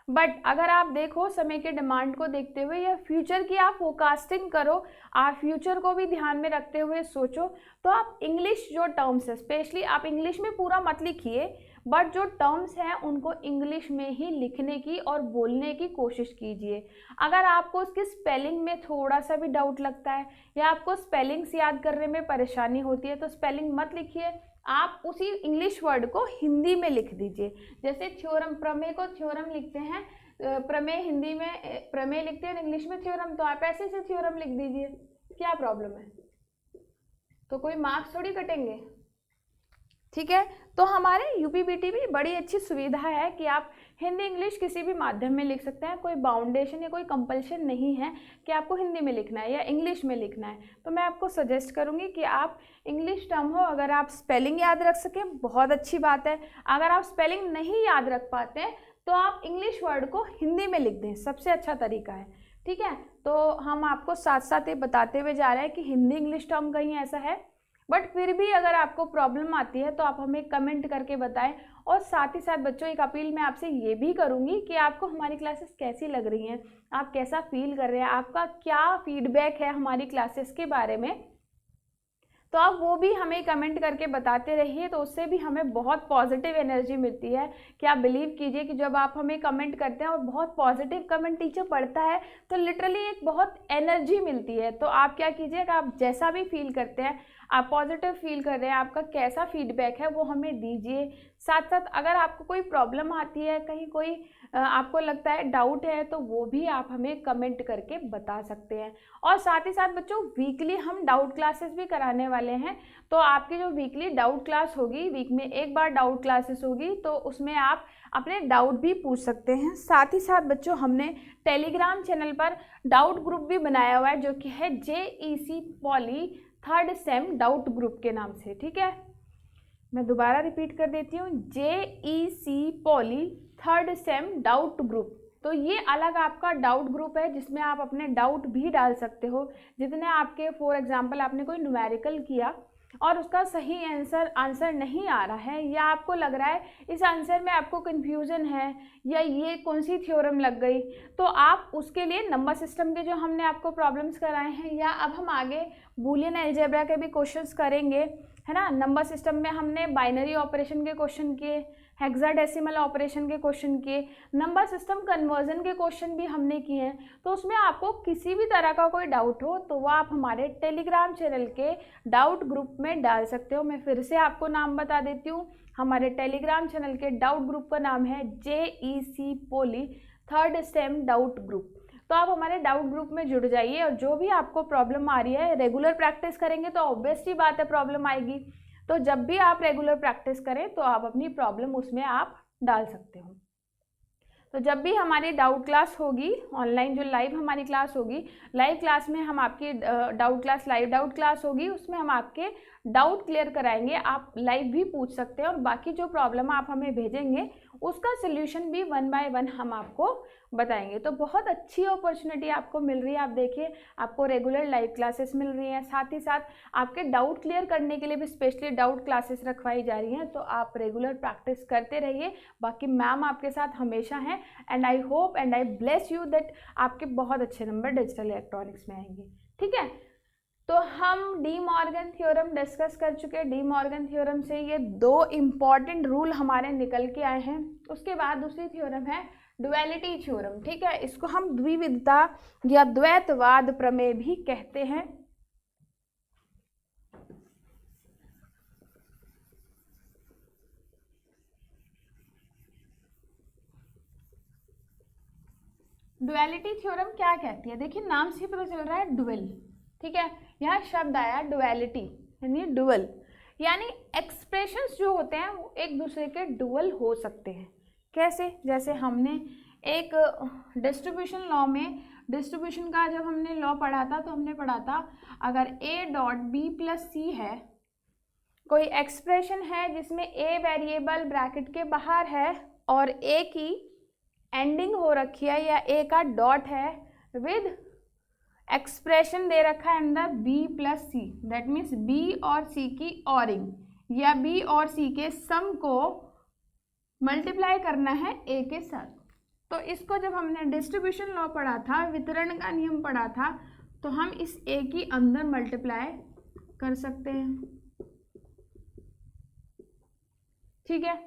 बट अगर आप देखो समय के डिमांड को देखते हुए या फ्यूचर की आप फोरकास्टिंग करो, आप फ्यूचर को भी ध्यान में रखते हुए सोचो, तो आप इंग्लिश जो टर्म्स है स्पेशली आप इंग्लिश में पूरा मत लिखिए, बट जो टर्म्स हैं उनको इंग्लिश में ही लिखने की और बोलने की कोशिश कीजिए। अगर आपको उसकी स्पेलिंग में थोड़ा सा भी डाउट लगता है या आपको स्पेलिंग्स याद करने में परेशानी होती है तो स्पेलिंग मत लिखिए, आप उसी इंग्लिश वर्ड को हिंदी में लिख दीजिए। जैसे थ्योरम, प्रमेय को थ्योरम लिखते हैं, प्रमेय हिंदी में प्रमेय लिखते हैं, इंग्लिश में थ्योरम, तो आप ऐसे से थ्योरम लिख दीजिए, क्या प्रॉब्लम है? तो कोई मार्क्स थोड़ी कटेंगे, ठीक है। तो हमारे यूपीपीटी भी बड़ी अच्छी सुविधा है कि आप हिंदी इंग्लिश किसी भी माध्यम में लिख सकते हैं, कोई बाउंडेशन या कोई कंपल्शन नहीं है कि आपको हिंदी में लिखना है या इंग्लिश में लिखना है। तो मैं आपको सजेस्ट करूंगी कि आप इंग्लिश टर्म हो, अगर आप स्पेलिंग याद रख सकें बहुत अच्छी बात है, अगर आप स्पेलिंग नहीं याद रख पाते हैं तो आप इंग्लिश वर्ड को हिंदी में लिख दें, सबसे अच्छा तरीका है, ठीक है। तो हम आपको साथ साथ ये बताते हुए जा रहे हैं कि हिंदी इंग्लिश टर्म कहीं ऐसा है, बट फिर भी अगर आपको प्रॉब्लम आती है तो आप हमें कमेंट करके बताएं। और साथ ही साथ बच्चों एक अपील मैं आपसे ये भी करूंगी कि आपको हमारी क्लासेस कैसी लग रही हैं, आप कैसा फील कर रहे हैं, आपका क्या फीडबैक है हमारी क्लासेस के बारे में, तो आप वो भी हमें कमेंट करके बताते रहिए, तो उससे भी हमें बहुत पॉजिटिव एनर्जी मिलती है। कि आप बिलीव कीजिए कि जब आप हमें कमेंट करते हैं और बहुत पॉजिटिव कमेंट टीचर पढ़ता है तो लिटरली एक बहुत एनर्जी मिलती है। तो आप क्या कीजिए कि आप जैसा भी फील करते हैं, आप पॉजिटिव फील कर रहे हैं, आपका कैसा फीडबैक है वो हमें दीजिए। साथ साथ अगर आपको कोई प्रॉब्लम आती है, कहीं कोई आपको लगता है डाउट है, तो वो भी आप हमें कमेंट करके बता सकते हैं। और साथ ही साथ बच्चों वीकली हम डाउट क्लासेस भी कराने वाले हैं, तो आपकी जो वीकली डाउट क्लास होगी, वीक में एक बार डाउट क्लासेस होगी, तो उसमें आप अपने डाउट भी पूछ सकते हैं। साथ ही साथ बच्चों हमने टेलीग्राम चैनल पर डाउट ग्रुप भी बनाया हुआ है जो कि है JEC poly 3rd same doubt group के नाम से, ठीक है। मैं दोबारा रिपीट कर देती हूँ, JEC poly 3rd same doubt group. तो ये अलग आपका डाउट ग्रुप है जिसमें आप अपने डाउट भी डाल सकते हो। जितने आपके फॉर एग्जांपल आपने कोई न्यूमेरिकल किया और उसका सही आंसर नहीं आ रहा है, या आपको लग रहा है इस आंसर में आपको कन्फ्यूज़न है या ये कौन सी थ्योरम लग गई, तो आप उसके लिए नंबर सिस्टम के जो हमने आपको प्रॉब्लम्स कराए हैं, या अब हम आगे बूलियन अलजेब्रा के भी क्वेश्चंस करेंगे, है ना। नंबर सिस्टम में हमने बाइनरी ऑपरेशन के क्वेश्चन किए, हेक्साडेसिमल ऑपरेशन के क्वेश्चन किए, नंबर सिस्टम कन्वर्जन के क्वेश्चन भी हमने किए हैं। तो उसमें आपको किसी भी तरह का कोई डाउट हो तो वो आप हमारे टेलीग्राम चैनल के डाउट ग्रुप में डाल सकते हो। मैं फिर से आपको नाम बता देती हूँ, हमारे टेलीग्राम चैनल के डाउट ग्रुप का नाम है JEC poly 3rd same doubt group. तो आप हमारे डाउट ग्रुप में जुड़ जाइए, और जो भी आपको प्रॉब्लम आ रही है, रेगुलर प्रैक्टिस करेंगे तो ऑब्वियसली बात है प्रॉब्लम आएगी, तो जब भी आप रेगुलर प्रैक्टिस करें तो आप अपनी प्रॉब्लम उसमें आप डाल सकते हो। तो जब भी हमारी डाउट क्लास होगी ऑनलाइन, जो लाइव हमारी क्लास होगी, लाइव क्लास में हम आपकी doubt class, live doubt class होगी, उसमें हम आपके डाउट क्लियर कराएंगे। आप लाइव भी पूछ सकते हैं और बाकी जो प्रॉब्लम आप हमें भेजेंगे उसका सोल्यूशन भी 1 बाय 1 हम आपको बताएंगे। तो बहुत अच्छी अपॉर्चुनिटी आपको मिल रही है। आप देखिए, आपको रेगुलर लाइव क्लासेस मिल रही हैं, साथ ही साथ आपके डाउट क्लियर करने के लिए भी स्पेशली डाउट क्लासेस रखवाई जा रही हैं। तो आप रेगुलर प्रैक्टिस करते रहिए, बाकी मैम आपके साथ हमेशा हैं, and I hope and I bless you that आपके बहुत अच्छे नंबर डिजिटल इलेक्ट्रॉनिक्स में आएंगे, ठीक है। तो हम डी मॉर्गन थ्योरम डिस्कस कर चुके हैं। डी मॉर्गन थ्योरम से ये 2 इम्पॉर्टेंट रूल हमारे निकल के आए हैं। उसके बाद दूसरी थ्योरम है डुअलिटी थ्योरम, ठीक है। इसको हम द्विविधता या द्वैतवाद प्रमेय भी कहते हैं। डुअलिटी थ्योरम क्या कहती है, देखिए नाम से पता चल रहा है डुअल, ठीक है। यहाँ शब्द आया डुअलिटी यानी डुअल, यानी एक्सप्रेशंस जो होते हैं वो एक दूसरे के डुअल हो सकते हैं। कैसे, जैसे हमने एक डिस्ट्रीब्यूशन लॉ में, डिस्ट्रीब्यूशन का जब हमने लॉ पढ़ा था तो हमने पढ़ा था अगर a डॉट बी प्लस सी है, कोई एक्सप्रेशन है जिसमें a वेरिएबल ब्रैकेट के बाहर है और a की एंडिंग हो रखी है या a का डॉट है विद एक्सप्रेशन दे रखा है अंदर b plus C, that means b और c की ऑरिंग या b और c के सम को मल्टीप्लाई करना है a के साथ। तो इसको जब हमने डिस्ट्रीब्यूशन लॉ पढ़ा था, वितरण का नियम पढ़ा था, तो हम इस a की अंदर मल्टीप्लाई कर सकते हैं, ठीक है।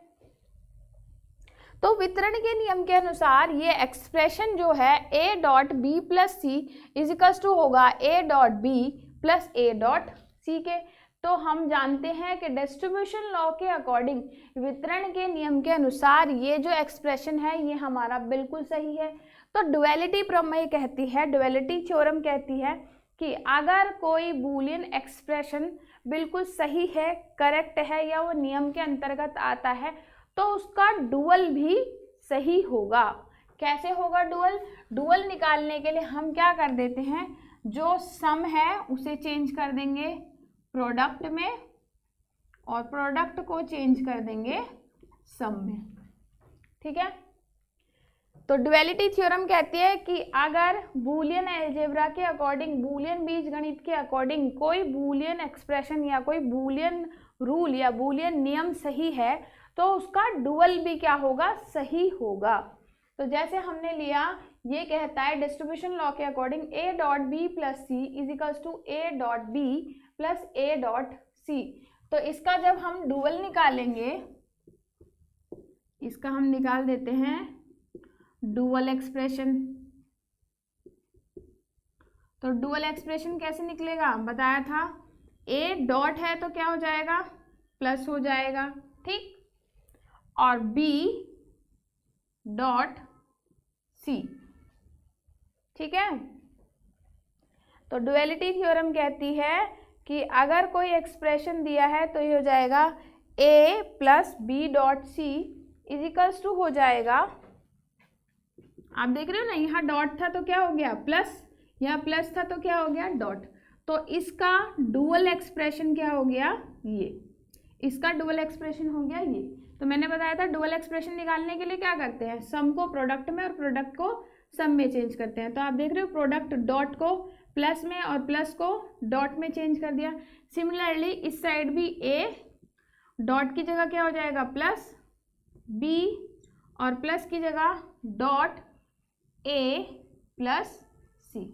तो वितरण के नियम के अनुसार ये एक्सप्रेशन जो है a dot B plus C is equals to होगा a dot B plus a dot C के। तो हम जानते हैं कि डिस्ट्रीब्यूशन लॉ के अकॉर्डिंग, वितरण के नियम के अनुसार ये जो एक्सप्रेशन है ये हमारा बिल्कुल सही है। तो डुअलिटी प्रमेय कहती है, डुअलिटी थ्योरम कहती है कि अगर कोई बूलियन एक्सप्रेशन बिल्कुल सही है, करेक्ट है या वो नियम के अंतर्गत आता है तो उसका डुअल भी सही होगा। कैसे होगा डुअल? डुअल निकालने के लिए हम क्या कर देते हैं, जो सम है उसे चेंज कर देंगे प्रोडक्ट में और प्रोडक्ट को चेंज कर देंगे सम में, ठीक है। तो डुअलिटी थ्योरम कहती है कि अगर बूलियन अलजेब्रा के अकॉर्डिंग, बूलियन बीजगणित के अकॉर्डिंग कोई बूलियन एक्सप्रेशन या कोई बूलियन रूल या बूलियन नियम सही है तो उसका डुअल भी क्या होगा, सही होगा। तो जैसे हमने लिया, ये कहता है डिस्ट्रीब्यूशन लॉ के according a dot B plus C is equals to a dot B plus a dot C. तो इसका जब हम डुअल निकालेंगे, इसका हम निकाल देते हैं डुअल एक्सप्रेशन। तो डुअल एक्सप्रेशन कैसे निकलेगा बताया था, a डॉट है तो क्या हो जाएगा, प्लस हो जाएगा, ठीक, और b डॉट c, ठीक है। तो डुअलिटी थ्योरम कहती है कि अगर कोई एक्सप्रेशन दिया है तो ये हो जाएगा a plus B dot C is equals to हो जाएगा, आप देख रहे हो ना, यहाँ डॉट था तो क्या हो गया प्लस, यहाँ प्लस था तो क्या हो गया डॉट। तो इसका डुअल एक्सप्रेशन क्या हो गया, ये इसका डुअल एक्सप्रेशन हो गया ये। तो मैंने बताया था डुअल एक्सप्रेशन निकालने के लिए क्या करते हैं, सम को प्रोडक्ट में और प्रोडक्ट को सम में चेंज करते हैं। तो आप देख रहे हो प्रोडक्ट डॉट को प्लस में और प्लस को डॉट में चेंज कर दिया। सिमिलरली इस साइड भी a डॉट की जगह क्या हो जाएगा प्लस, b और प्लस की जगह डॉट a प्लस c।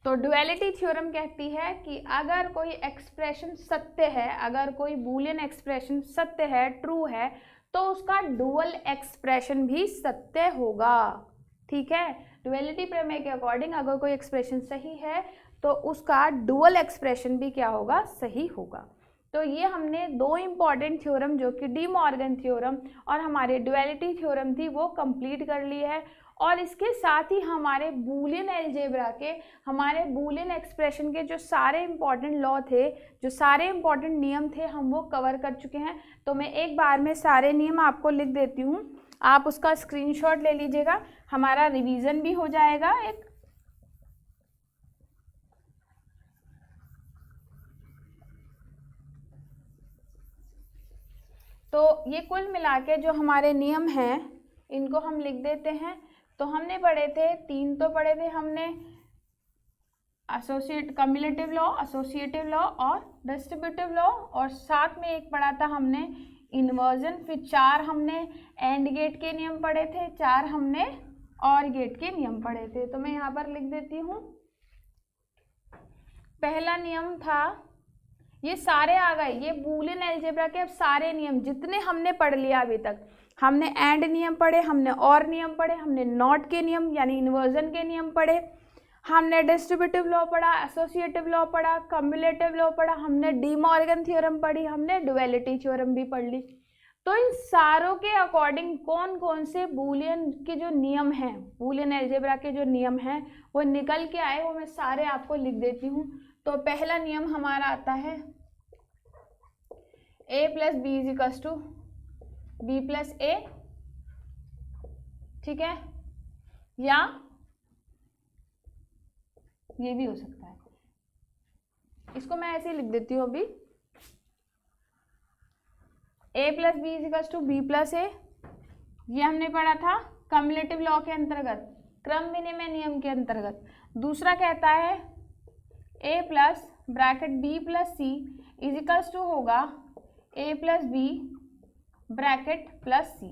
तो डुअलिटी थ्योरम कहती है कि अगर कोई एक्सप्रेशन सत्य है, अगर कोई बूलियन एक्सप्रेशन सत्य है, ट्रू है, तो उसका डुअल एक्सप्रेशन भी सत्य होगा, ठीक है। डुअलिटी प्रमेय के अकॉर्डिंग अगर कोई एक्सप्रेशन सही है तो उसका डुअल एक्सप्रेशन भी क्या होगा, सही होगा। तो ये हमने दो इम्पॉर्टेंट थ्योरम जो कि डी मॉर्गन थ्योरम और हमारे डुअलिटी थ्योरम थी वो कंप्लीट कर ली है। और इसके साथ ही हमारे बूलियन अलजेब्रा के, हमारे बूलियन एक्सप्रेशन के जो सारे इंपॉर्टेंट लॉ थे, जो सारे इंपॉर्टेंट नियम थे, हम वो कवर कर चुके हैं। तो मैं एक बार में सारे नियम आपको लिख देती हूँ, आप उसका स्क्रीनशॉट ले लीजिएगा, हमारा रिवीजन भी हो जाएगा एक। तो ये कुल मिला के जो हमारे नियम हैं इनको हम लिख देते हैं। तो हमने पढ़े थे, तीन तो पढ़े थे हमने, कम्युलेटिव लॉ, एसोसिएटिव लॉ और डिस्ट्रीब्यूटिव लॉ, और साथ में एक पढ़ा था हमने इन्वर्जन। फिर चार हमने एंड गेट के नियम पढ़े थे, चार हमने और गेट के नियम पढ़े थे। तो मैं यहाँ पर लिख देती हूँ। पहला नियम था ये सारे आ गए, ये बूलियन अलजेब्रा के अब सारे नियम जितने हमने पढ़ लिया अभी तक। हमने एंड नियम पढ़े, हमने और नियम पढ़े, हमने नॉट के नियम यानी इन्वर्जन के नियम पढ़े, हमने डिस्ट्रीब्यूटिव लॉ पढ़ा, एसोसिएटिव लॉ पढ़ा, कम्युलेटिव लॉ पढ़ा, हमने डी मॉर्गन थ्योरम पढ़ी, हमने डुअलिटी थ्योरम भी पढ़ ली। तो इन सारों के अकॉर्डिंग कौन कौन से बूलियन के जो नियम हैं, बूलियन अलजेब्रा के जो नियम हैं वो निकल के आए, वो मैं सारे आपको लिख देती हूँ। तो पहला नियम हमारा आता है a plus B is equals to B plus A, ठीक है, या ये भी हो सकता है, इसको मैं ऐसे ही लिख देती हूँ अभी, a plus B is equals to B plus A. ये हमने पढ़ा था कम्युलेटिव लॉ के अंतर्गत, क्रम विनिमय नियम के अंतर्गत। दूसरा कहता है a plus bracket b plus C is equals to होगा a plus B bracket plus C.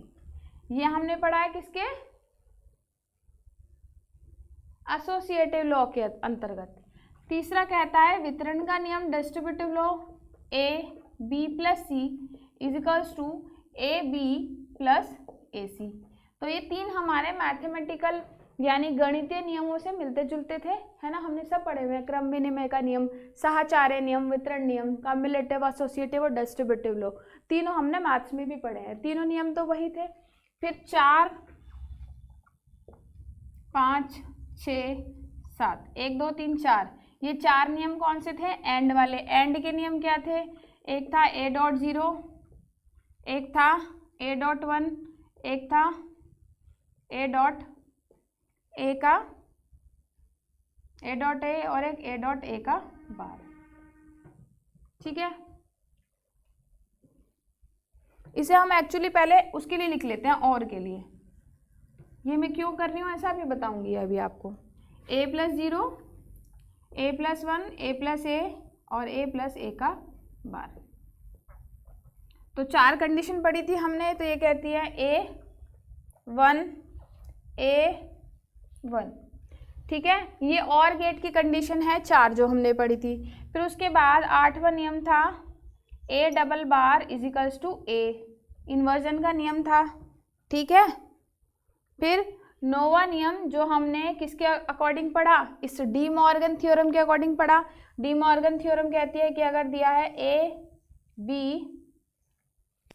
ये हमने पढ़ा है किसके, एसोसिएटिव लॉ के अंतर्गत। तीसरा कहता है वितरण का नियम, distributive law, a b plus C is equals to A B plus A C. तो ये तीन हमारे मैथमेटिकल यानी गणितीय नियमों से मिलते जुलते थे, है ना, हमने सब पढ़े हुए हैं। क्रम विनिमय का नियम, साहचर्य नियम, वितरण नियम, कम्युलेटिव, एसोसिएटिव और डिस्ट्रीब्यूटिव लॉ, तीनों हमने मैथ्स में भी पढ़े हैं। तीनों नियम तो वही थे। फिर 4 5 6 7 1 2 3 4, ये 4 नियम कौन से थे, एंड वाले। एंड के नियम क्या थे, एक था a डॉट 0, एक था a डॉट 1, एक था a डॉट ए का a डॉट ए और एक a डॉट ए का बार, ठीक है। इसे हम एक्चुअली पहले उसके लिए लिख लेते हैं, और के लिए। ये मैं क्यों कर रही हूँ ऐसा भी बताऊंगी अभी आपको। a plus 0, a plus 1, a plus A और a प्लस ए का बार। तो 4 कंडीशन पढ़ी थी हमने, तो ये कहती है a1 a1, ठीक है। ये और गेट की कंडीशन है 4 जो हमने पढ़ी थी। फिर उसके बाद 8वां नियम था a double bar is equals to a, inversion का नियम था, ठीक है। फिर 9वां नियम जो हमने किसके अकॉर्डिंग पढ़ा, इस डी मॉर्गन थ्योरम के अकॉर्डिंग पढ़ा। डी मॉर्गन थ्योरम कहती है कि अगर दिया है a b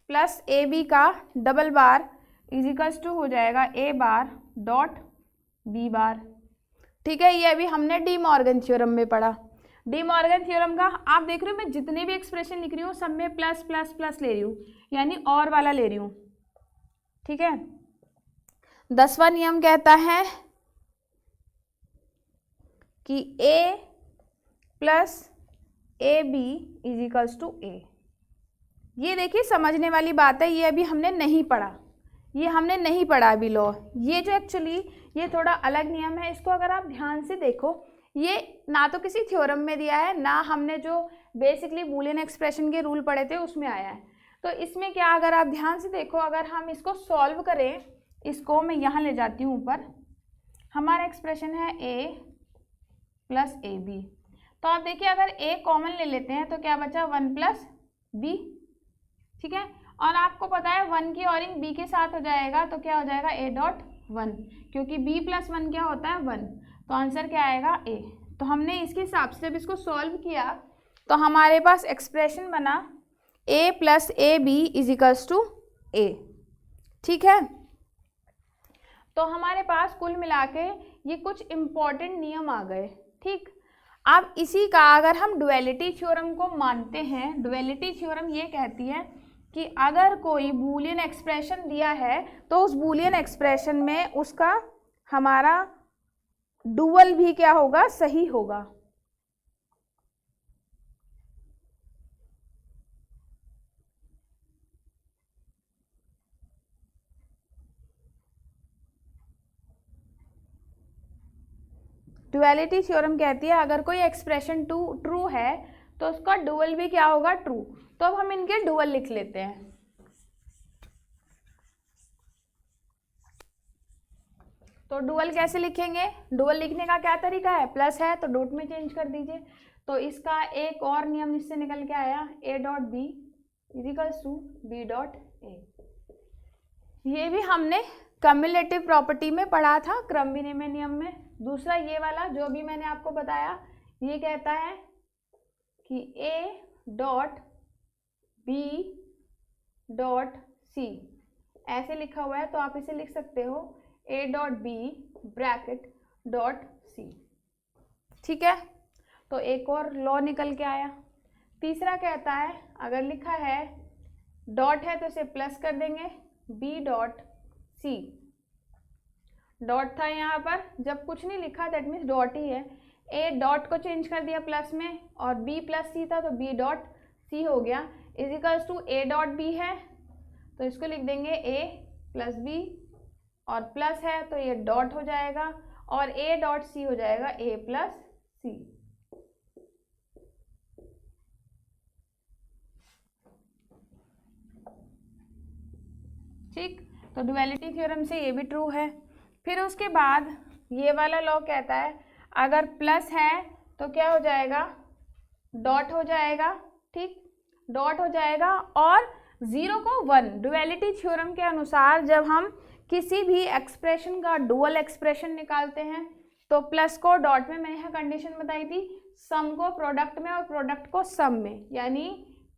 plus A B का double bar is equals to हो जाएगा a bar dot b bar, ठीक है। ये अभी हमने डी मॉर्गन थ्योरम में पढ़ा। डी मॉर्गन थ्योरम का आप देख रहे हो, मैं जितने भी एक्सप्रेशन लिख रही हूँ सब में प्लस प्लस प्लस ले रही हूँ, यानी और वाला ले रही हूँ, ठीक है। 10वां नियम कहता है कि a plus A B is equals to A. ये देखिए समझने वाली बात है, ये अभी हमने नहीं पढ़ा, ये हमने नहीं पढ़ा अभी लॉ। ये जो एक्चुअली ये थोड़ा अलग नियम है, इसको अगर आप ध्यान से देखो, ये ना तो किसी थ्योरम में दिया है, ना हमने जो बेसिकली बूलियन एक्सप्रेशन के रूल पढ़े थे उसमें आया है। तो इसमें क्या, अगर आप ध्यान से देखो, अगर हम इसको सॉल्व करें, इसको मैं यहाँ ले जाती हूँ ऊपर, हमारा एक्सप्रेशन है a प्लस ए बी। तो आप देखिए अगर a कॉमन ले लेते हैं तो क्या बचा 1 प्लस बी, ठीक है। और आपको पता है 1 की ऑरिंग b के साथ हो जाएगा, तो क्या हो जाएगा a डॉट 1, क्योंकि b प्लस 1 क्या होता है 1, तो आंसर क्या आएगा a। तो हमने इसके हिसाब से जब इसको सॉल्व किया तो हमारे पास एक्सप्रेशन बना a plus A B is equals to a, ठीक है। तो हमारे पास कुल मिला के ये कुछ इम्पॉर्टेंट नियम आ गए, ठीक। अब इसी का अगर हम डुअलिटी थ्योरम को मानते हैं, डुअलिटी थ्योरम ये कहती है कि अगर कोई बूलियन एक्सप्रेशन दिया है तो उस बूलियन एक्सप्रेशन में उसका हमारा डुअल भी क्या होगा, सही होगा। डुअलिटी थ्योरम कहती है अगर कोई एक्सप्रेशन ट्रू है तो उसका डुअल भी क्या होगा, ट्रू। तो अब हम इनके डुअल लिख लेते हैं। तो डुअल कैसे लिखेंगे, डुअल लिखने का क्या तरीका है, प्लस है तो डॉट में चेंज कर दीजिए। तो इसका एक और नियम इससे निकल के आया, A dot B is equals to B dot A. ये भी हमने कम्युलेटिव प्रॉपर्टी में पढ़ा था, क्रम विनिमय नियम में। दूसरा ये वाला जो भी मैंने आपको बताया, ये कहता है कि A dot B dot C ऐसे लिखा हुआ है, तो आप इसे लिख सकते हो A dot B bracket dot C. ठीक है, तो एक और लॉ निकल के आया। तीसरा कहता है अगर लिखा है डॉट है तो इसे प्लस कर देंगे, बी डॉट सी। डॉट था यहाँ पर, जब कुछ नहीं लिखा दैट मीन्स डॉट ही है। ए डॉट को चेंज कर दिया प्लस में, और बी प्लस सी था तो बी डॉट सी हो गया, is equals to A dot B है तो इसको लिख देंगे ए प्लस बी, और प्लस है तो ये डॉट हो जाएगा, और ए डॉट सी हो जाएगा ए प्लस सी। ठीक, तो डुअलिटी थ्योरम से ये भी ट्रू है। फिर उसके बाद ये वाला लॉ कहता है अगर प्लस है तो क्या हो जाएगा, डॉट हो जाएगा। ठीक, डॉट हो जाएगा, और 0 को 1। डुअलिटी थ्योरम के अनुसार जब हम किसी भी एक्सप्रेशन का डुअल एक्सप्रेशन निकालते हैं तो प्लस को डॉट में, मैंने यहाँ कंडीशन बताई थी, सम को प्रोडक्ट में और प्रोडक्ट को सम में, यानी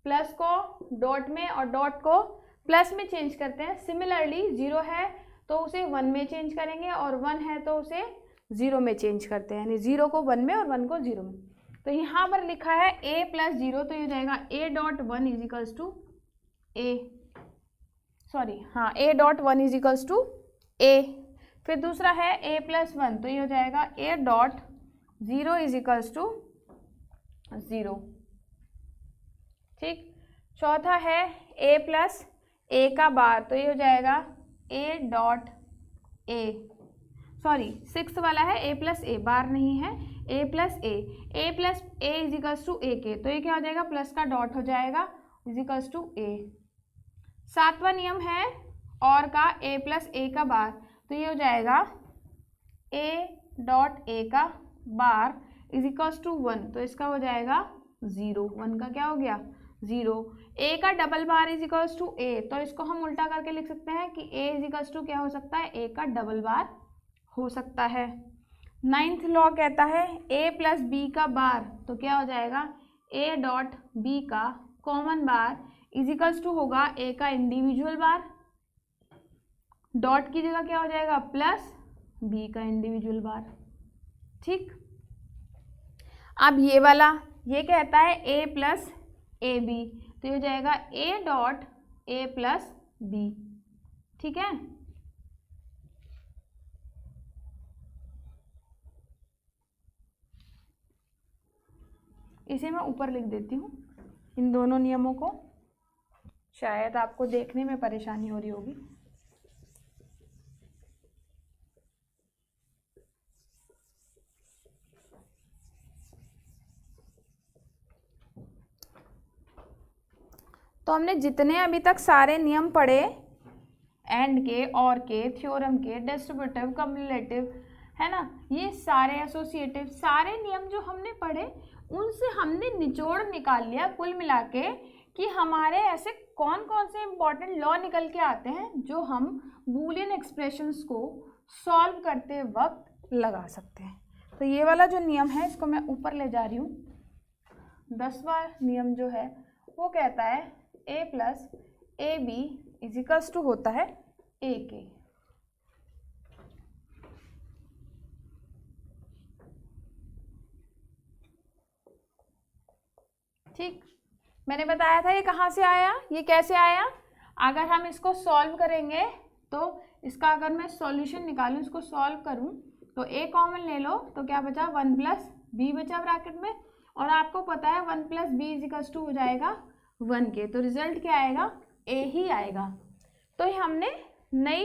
प्लस को डॉट में और डॉट को प्लस में चेंज करते हैं। सिमिलरली 0 है तो उसे 1 में चेंज करेंगे, और 1 है तो उसे 0 में चेंज करते हैं, यानी 0 को 1 में और 1 को 0 में। तो यहाँ पर लिखा है a प्लस 0, तो ये हो जाएगा a dot 1 is equals to a, sorry हाँ, a dot 1 is equals to a। फिर दूसरा है a प्लस 1, तो ये हो जाएगा a डॉट 0 इजिकल्स टू 0। ठीक, चौथा है a प्लस a का बार, तो ये हो जाएगा a डॉट a, सॉरी 6 वाला है a प्लस a, बार नहीं है, a plus a is equals to a के, तो ये क्या हो जाएगा, प्लस का डॉट हो जाएगा इजिकल्स टू a। सातवां नियम है और का a प्लस a का बार, तो ये हो जाएगा a डॉट a का बार इजिकल्स टू 1, तो इसका हो जाएगा 0। 1 का क्या हो गया, 0। a का double bar is equals to a, तो इसको हम उल्टा करके लिख सकते हैं कि a इजिकल्स टू क्या हो सकता है, a का डबल बार हो सकता है। 9th लॉ कहता है a प्लस b का बार, तो क्या हो जाएगा, a डॉट b का कॉमन बार इजिकल्स टू होगा a का इंडिविजुअल बार, डॉट की जगह क्या हो जाएगा, प्लस b का इंडिविजुअल बार। ठीक, अब ये वाला ये कहता है a प्लस ए बी, तो ये हो जाएगा a dot a plus B. ठीक है, इसे मैं ऊपर लिख देती हूँ इन दोनों नियमों को, शायद आपको देखने में परेशानी हो रही होगी। तो हमने जितने अभी तक सारे नियम पढ़े, एंड के, और के, थ्योरम के, डिस्ट्रीब्यूटिव, कम्युलेटिव, है ना, ये सारे एसोसिएटिव सारे नियम जो हमने पढ़े, उनसे हमने निचोड़ निकाल लिया कुल मिला के कि हमारे ऐसे कौन कौन से इम्पॉर्टेंट लॉ निकल के आते हैं जो हम बूलियन एक्सप्रेशंस को सॉल्व करते वक्त लगा सकते हैं। तो ये वाला जो नियम है इसको मैं ऊपर ले जा रही हूँ। 10वां नियम जो है वो कहता है a plus A B is equals to होता है a के। ठीक, मैंने बताया था ये कहाँ से आया, ये कैसे आया। अगर हम इसको सॉल्व करेंगे तो इसका अगर मैं सॉल्यूशन निकालूं, इसको सॉल्व करूं, तो a कॉमन ले लो तो क्या बचा, 1 प्लस बी बचा ब्रैकेट में, और आपको पता है 1 प्लस बी इजिकल्स टू हो जाएगा 1 के, तो रिजल्ट क्या आएगा, a ही आएगा। तो ये हमने नई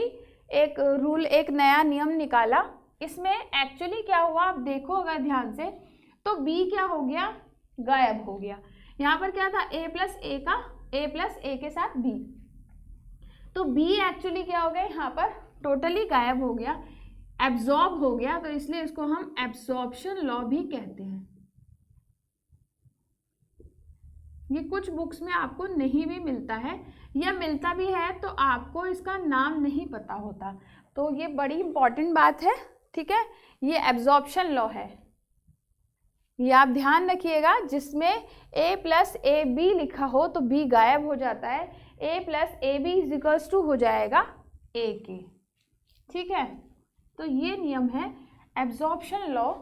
एक रूल, एक नया नियम निकाला। इसमें एक्चुअली क्या हुआ आप देखो अगर ध्यान से, तो b क्या हो गया, गायब हो गया। यहाँ पर क्या था, a प्लस ए का, a प्लस ए के साथ b, तो b एक्चुअली क्या हो गया, यहाँ पर टोटली गायब हो गया, एब्जॉर्ब हो गया, तो इसलिए इसको हम एब्जॉर्प्शन लॉ भी कहते हैं। ये कुछ बुक्स में आपको नहीं भी मिलता है, या मिलता भी है तो आपको इसका नाम नहीं पता होता। तो ये बड़ी इंपॉर्टेंट बात है, ठीक है। ये एब्जॉर्प्शन लॉ है, ये आप ध्यान रखिएगा। जिसमें a प्लस ए बी लिखा हो तो b गायब हो जाता है, a plus A B is equals to हो जाएगा a के, ठीक है। तो ये नियम है एब्जॉर्प्शन लॉ।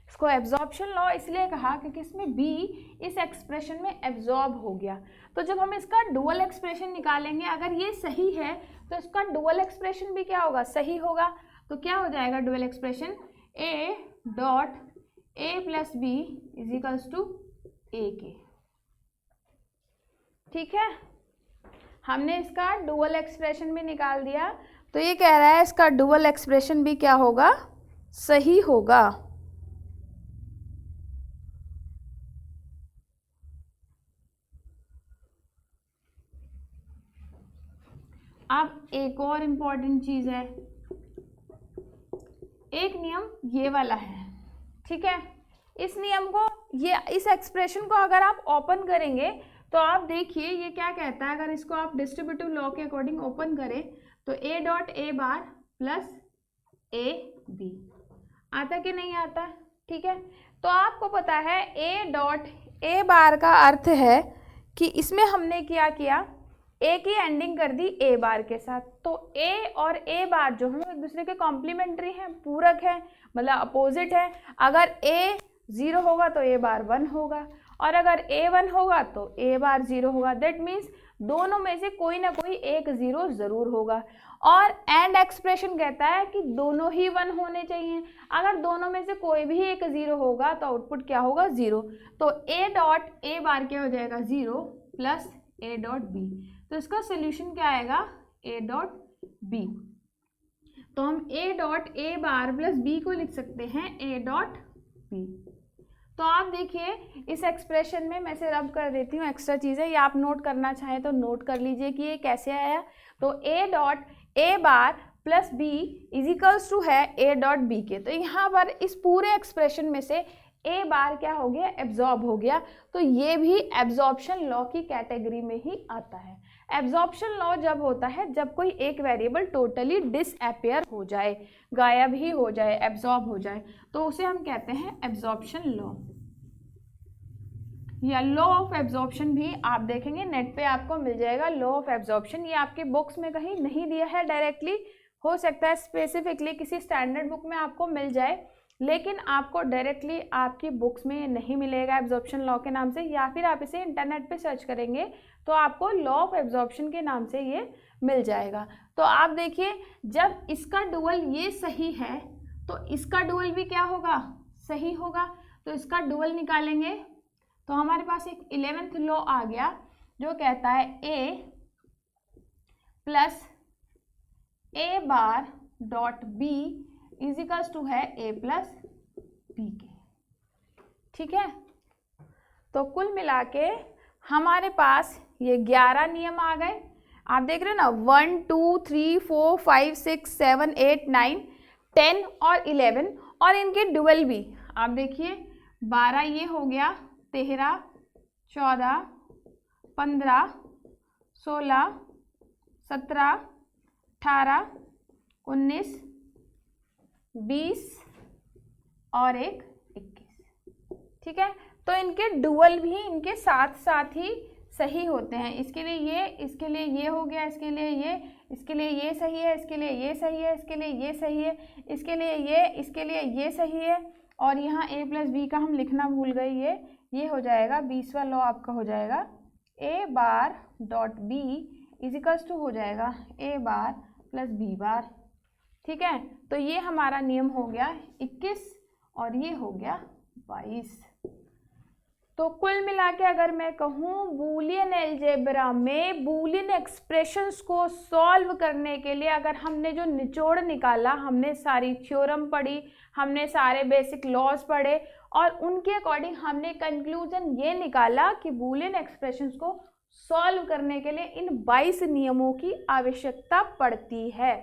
इसको एब्जॉर्प्शन लॉ इसलिए कहा क्योंकि इसमें b इस एक्सप्रेशन में एब्जॉर्ब हो गया। तो जब हम इसका डुअल एक्सप्रेशन निकालेंगे, अगर ये सही है तो इसका डुअल एक्सप्रेशन भी क्या होगा, सही होगा। तो क्या हो जाएगा dual expression, a dot a plus B is equals to A के, ठीक है। हमने इसका डुअल एक्सप्रेशन भी निकाल दिया। तो ये कह रहा है इसका डुअल एक्सप्रेशन भी क्या होगा, सही होगा। अब एक और इम्पॉर्टेंट चीज है, एक नियम ये वाला है, ठीक है। इस नियम को, ये इस एक्सप्रेशन को अगर आप ओपन करेंगे तो आप देखिए ये क्या कहता है। अगर इसको आप डिस्ट्रीब्यूटिव लॉ के अकॉर्डिंग ओपन करें तो a dot A bar plus A B आता कि नहीं आता, ठीक है। तो आपको पता है a डॉट ए बार का अर्थ है कि इसमें हमने क्या किया, a की एंडिंग कर दी a बार के साथ। तो a और a बार जो है एक दूसरे के कॉम्प्लीमेंट्री हैं, पूरक है, मतलब अपोजिट है। अगर a 0 होगा तो a बार 1 होगा, और अगर a 1 होगा तो a बार 0 होगा। दैट मीन्स दोनों में से कोई ना कोई एक 0 ज़रूर होगा। और एंड एक्सप्रेशन कहता है कि दोनों ही 1 होने चाहिए। अगर दोनों में से कोई भी एक 0 होगा तो आउटपुट क्या होगा, 0। तो a डॉट ए बार क्या हो जाएगा, 0 प्लस a डॉट बी। तो इसका सोल्यूशन क्या आएगा, a डॉट बी। तो हम a dot A bar plus b को लिख सकते हैं a डॉट बी। तो आप देखिए इस एक्सप्रेशन में मैं इसे रब कर देती हूँ, एक्स्ट्रा चीज़ है, ये आप नोट करना चाहें तो नोट कर लीजिए कि ये कैसे आया। तो a dot A bar plus b is equals to है a डॉट b के। तो यहाँ पर इस पूरे एक्सप्रेशन में से a बार क्या हो गया, एब्जॉर्ब हो गया। तो ये भी एब्जॉर्प्शन लॉ की कैटेगरी में ही आता है। एब्जॉर्प्शन लॉ जब होता है जब कोई एक वेरिएबल टोटली डिसअपियर हो जाए, गायब ही हो जाए, एब्जॉर्ब हो जाए, तो उसे हम कहते हैं एब्जॉर्प्शन लॉ या लॉ ऑफ एब्जॉर्प्शन। भी आप देखेंगे नेट पे आपको मिल जाएगा लॉ ऑफ एब्जॉर्प्शन। ये आपके बुक्स में कहीं नहीं दिया है डायरेक्टली, हो सकता है स्पेसिफिकली किसी स्टैंडर्ड बुक में आपको मिल जाए, लेकिन आपको डायरेक्टली आपकी बुक्स में नहीं मिलेगा एब्जॉर्प्शन लॉ के नाम से। या फिर आप इसे इंटरनेट पे सर्च करेंगे तो आपको लॉ ऑफ एब्जॉर्प्शन के नाम से ये मिल जाएगा। तो आप देखिए जब इसका डुअल ये सही है तो इसका डुअल भी क्या होगा, सही होगा। तो इसका डुअल निकालेंगे तो हमारे पास एक 11th लॉ आ गया जो कहता है a plus A bar dot B is equals to है a प्लस बी के, ठीक है। तो कुल मिला के हमारे पास ये 11 नियम आ गए। आप देख रहे हो ना, 1 2 3 4 5 6 7 8 9 10 और 11, और इनके डुअल भी आप देखिए 12 ये हो गया, 13 14 15 16 17 18 19 20 और एक 21, ठीक है। तो इनके डुअल भी इनके साथ साथ ही सही होते हैं। इसके लिए ये, इसके लिए ये हो गया, इसके लिए ये, इसके लिए ये सही है, इसके लिए ये सही है, इसके लिए ये सही है, इसके लिए ये, इसके लिए ये सही है। और यहाँ a प्लस बी का हम लिखना भूल गए, ये हो जाएगा 20वां लॉ आपका हो जाएगा a bar dot b is equals to हो जाएगा a bar plus b bar, ठीक है। तो ये हमारा नियम हो गया 21 और ये हो गया 22। तो कुल मिला के अगर मैं कहूँ बूलियन अलजेब्रा में बूलियन एक्सप्रेशंस को सॉल्व करने के लिए अगर हमने जो निचोड़ निकाला, हमने सारी थ्योरम पढ़ी, हमने सारे बेसिक लॉज पढ़े और उनके अकॉर्डिंग हमने कंक्लूजन ये निकाला कि बूलियन एक्सप्रेशंस को सॉल्व करने के लिए इन 22 नियमों की आवश्यकता पड़ती है।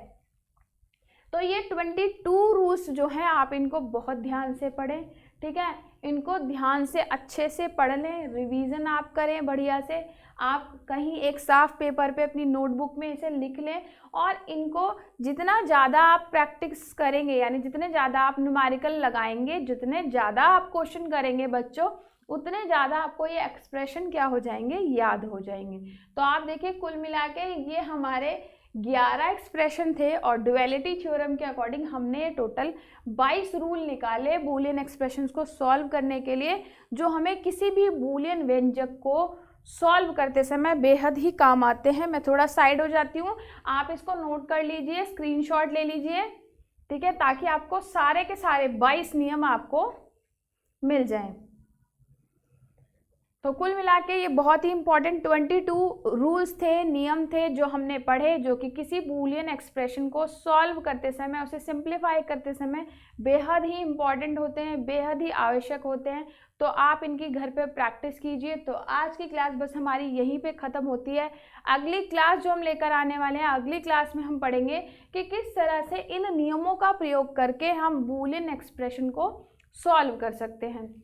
तो ये 22 रूल्स जो हैं आप इनको बहुत ध्यान से पढ़ें, ठीक है। इनको ध्यान से अच्छे से पढ़ लें, रिवीजन आप करें बढ़िया से। आप कहीं एक साफ पेपर पे अपनी नोटबुक में इसे लिख लें और इनको जितना ज़्यादा आप प्रैक्टिस करेंगे, यानी जितने ज़्यादा आप न्यूमेरिकल लगाएंगे, जितने ज़्यादा आप क्वेश्चन करेंगे बच्चों, उतने ज़्यादा आपको ये एक्सप्रेशन क्या हो जाएंगे, याद हो जाएंगे। तो आप देखिए कुल मिला के ये हमारे 11 एक्सप्रेशन थे और डुअलिटी थ्योरम के अकॉर्डिंग हमने ये टोटल 22 रूल निकाले बूलियन एक्सप्रेशंस को सॉल्व करने के लिए, जो हमें किसी भी बूलियन व्यंजक को सॉल्व करते समय बेहद ही काम आते हैं। मैं थोड़ा साइड हो जाती हूँ, आप इसको नोट कर लीजिए, स्क्रीनशॉट ले लीजिए, ठीक है, ताकि आपको सारे के सारे 22 नियम आपको मिल जाएं। तो कुल मिला के ये बहुत ही इंपॉर्टेंट 22 रूल्स थे, नियम थे जो हमने पढ़े, जो कि किसी बूलियन एक्सप्रेशन को सॉल्व करते समय, उसे सिंप्लीफाई करते समय बेहद ही इंपॉर्टेंट होते हैं, बेहद ही आवश्यक होते हैं। तो आप इनकी घर पे प्रैक्टिस कीजिए। तो आज की क्लास बस हमारी यहीं पे ख़त्म होती है। अगली क्लास जो हम लेकर आने वाले हैं, अगली क्लास में हम पढ़ेंगे कि किस तरह से इन नियमों का प्रयोग करके हम बूलियन एक्सप्रेशन को सॉल्व कर सकते हैं।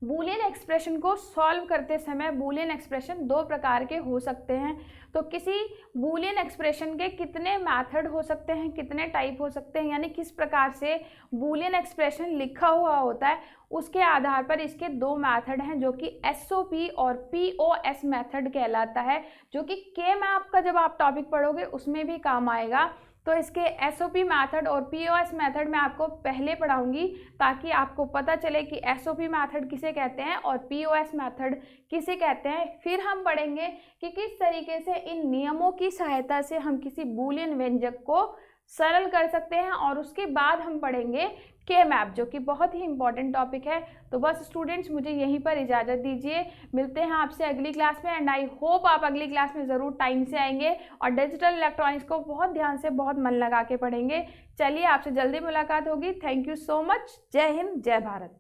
बूलियन एक्सप्रेशन को सॉल्व करते समय बूलियन एक्सप्रेशन दो प्रकार के हो सकते हैं। तो किसी बूलियन एक्सप्रेशन के कितने मेथड हो सकते हैं, कितने टाइप हो सकते हैं, यानी किस प्रकार से बूलियन एक्सप्रेशन लिखा हुआ होता है, उसके आधार पर इसके दो मेथड हैं, जो कि एसओपी और पीओएस मेथड कहलाता है, जो कि के मैप का जब आप टॉपिक पढ़ोगे उसमें भी काम आएगा। तो इसके एसओपी मेथड और पीओएस मेथड मैं आपको पहले पढ़ाऊंगी, ताकि आपको पता चले कि एसओपी मेथड किसे कहते हैं और पीओएस मेथड किसे कहते हैं। फिर हम पढ़ेंगे कि किस तरीके से इन नियमों की सहायता से हम किसी बूलियन व्यंजक को सरल कर सकते हैं, और उसके बाद हम पढ़ेंगे के मैप, जो कि बहुत ही इंपॉर्टेंट टॉपिक है। तो बस स्टूडेंट्स, मुझे यहीं पर इजाज़त दीजिए, मिलते हैं आपसे अगली क्लास में। एंड आई होप आप अगली क्लास में ज़रूर टाइम से आएंगे और डिजिटल इलेक्ट्रॉनिक्स को बहुत ध्यान से, बहुत मन लगा के पढ़ेंगे। चलिए, आपसे जल्दी मुलाकात होगी। Thank you so much. जय हिंद, जय भारत।